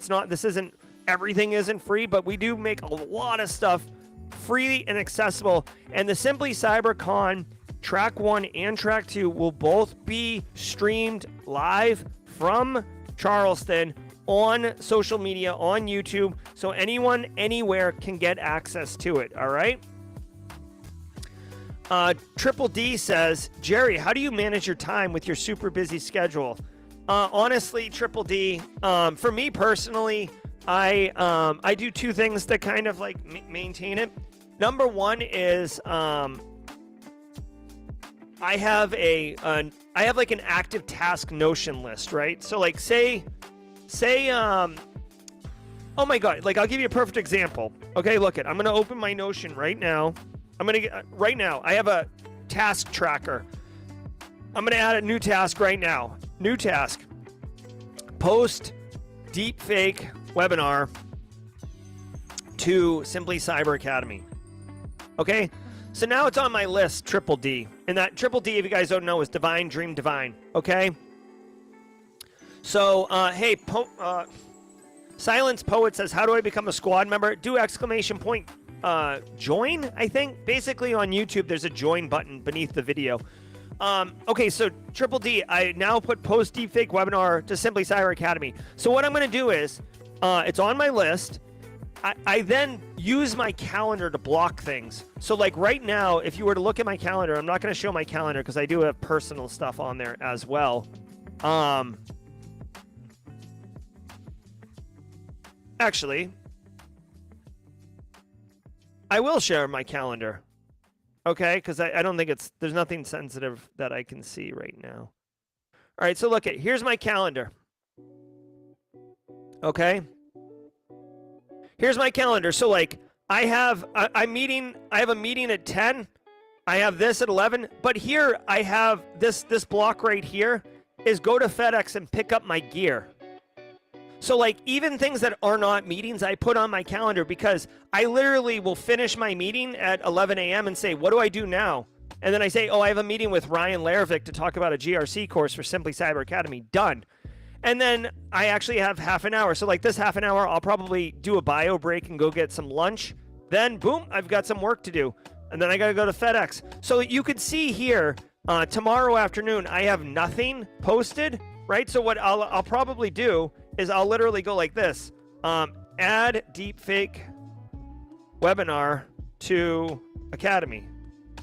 everything isn't free, but we do make a lot of stuff free and accessible. And the Simply CyberCon Track 1 and Track 2 will both be streamed live from Charleston on social media, on YouTube, so anyone, anywhere can get access to it, all right? Triple D says, Jerry, how do you manage your time with your super busy schedule? Honestly, Triple D, for me personally, I do 2 things to kind of like maintain it. Number 1 is I have like an active task Notion list, right? So like say oh my god, like I'll give you a perfect example. Okay, look I'm gonna open my Notion right now. Right now I have a task tracker. I'm gonna add a new task right now. New task: post deepfake webinar to Simply Cyber Academy. Okay, So now it's on my list, Triple D. And that Triple D, if you guys don't know, is Divine Dream Divine. Okay? So, hey, Silence Poet says, how do I become a squad member? Do exclamation point join, I think. Basically on YouTube, there's a join button beneath the video. Okay, so Triple D, I now put post deepfake webinar to Simply Cyber Academy. So what I'm going to do is, it's on my list. I then use my calendar to block things. So like right now, if you were to look at my calendar, I'm not going to show my calendar because I do have personal stuff on there as well. Actually, I will share my calendar. Okay, because I don't think there's nothing sensitive that I can see right now. All right, so look, here's my calendar. Okay. Here's my calendar. So like I have a meeting at 10. I have this at 11, but here I have this block right here is go to FedEx and pick up my gear. So like even things that are not meetings, I put on my calendar because I literally will finish my meeting at 11 a.m. and say, what do I do now? And then I say, oh, I have a meeting with Ryan Larevik to talk about a GRC course for Simply Cyber Academy. Done. And then I actually have half an hour. So like this half an hour, I'll probably do a bio break and go get some lunch. Then boom, I've got some work to do. And then I got to go to FedEx. So you could see here, tomorrow afternoon, I have nothing posted, right? So what I'll probably do is I'll literally go like this. Add deepfake webinar to Academy,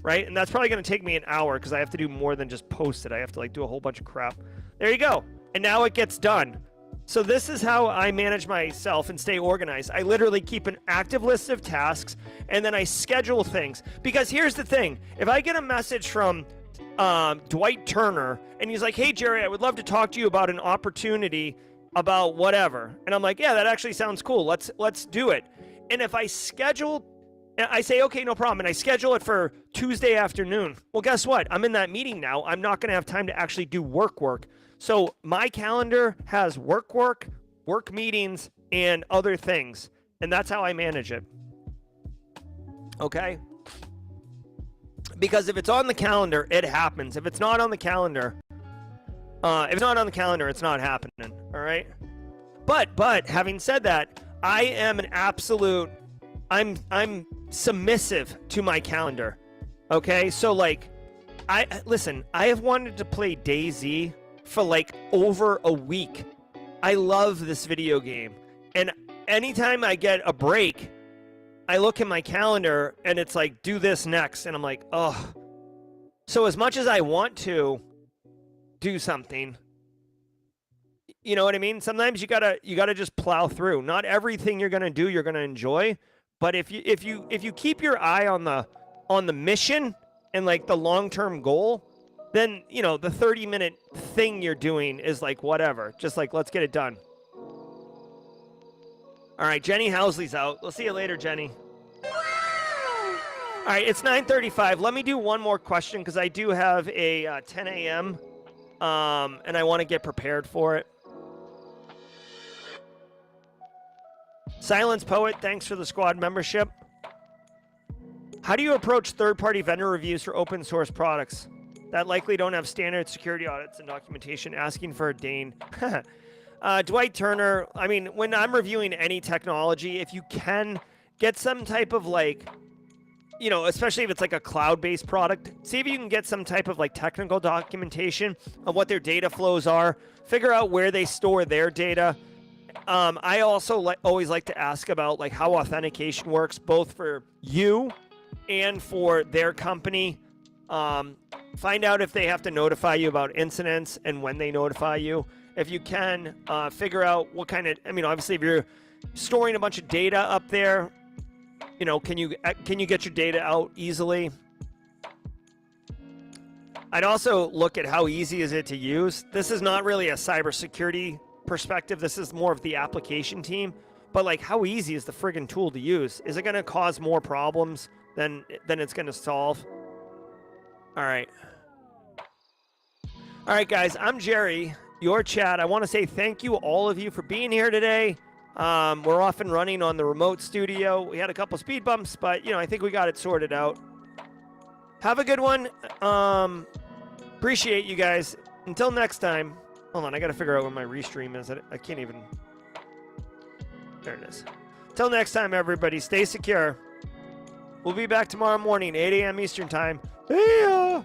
right? And that's probably going to take me an hour because I have to do more than just post it. I have to like do a whole bunch of crap. There you go. And now it gets done. So this is how I manage myself and stay organized. I literally keep an active list of tasks and then I schedule things. Because here's the thing. If I get a message from Dwight Turner and he's like, hey, Jerry, I would love to talk to you about an opportunity about whatever. And I'm like, yeah, that actually sounds cool. Let's do it. And if I schedule, I say, okay, no problem. And I schedule it for Tuesday afternoon. Well, guess what? I'm in that meeting now. I'm not going to have time to actually do work. So my calendar has work meetings, and other things. And that's how I manage it. Okay? Because if it's on the calendar, it happens. If it's not on the calendar, it's not happening. All right? But having said that, I am an absolute, I'm submissive to my calendar. Okay? So like, I have wanted to play DayZ for like over a week. I love this video game. And anytime I get a break, I look at my calendar and it's like, do this next. And I'm like, oh. So as much as I want to do something, you know what I mean? Sometimes you gotta just plow through. Not everything you're gonna do, you're gonna enjoy. But if you keep your eye on the mission and like the long-term goal, then, you know, the 30-minute thing you're doing is like, whatever. Just like, let's get it done. All right, Jenny Housley's out. We'll see you later, Jenny. All right, it's 9:35. Let me do one more question because I do have a 10 a.m. And I want to get prepared for it. Silence Poet, thanks for the squad membership. How do you approach third-party vendor reviews for open source products that likely don't have standard security audits and documentation, asking for a Dane? Dwight Turner, I mean, when I'm reviewing any technology, if you can get some type of like, you know, especially if it's like a cloud-based product, see if you can get some type of like technical documentation of what their data flows are, figure out where they store their data. I also always like to ask about like how authentication works, both for you and for their company. Find out if they have to notify you about incidents and when they notify you. If you can, figure out what kind of, I mean, obviously if you're storing a bunch of data up there, you know, can you get your data out easily? I'd also look at how easy is it to use. This is not really a cybersecurity perspective. This is more of the application team. But like, how easy is the friggin' tool to use? Is it going to cause more problems than it's going to solve? All right. All right, guys, I'm Jerry, your chat. I want to say thank you, all of you, for being here today. We're off and running on the remote studio. We had a couple speed bumps, but, you know, I think we got it sorted out. Have a good one. Appreciate you guys. Until next time. Hold on, I got to figure out where my restream is. I can't even. There it is. Till next time, everybody, stay secure. We'll be back tomorrow morning, 8 a.m. Eastern Time. Yeah.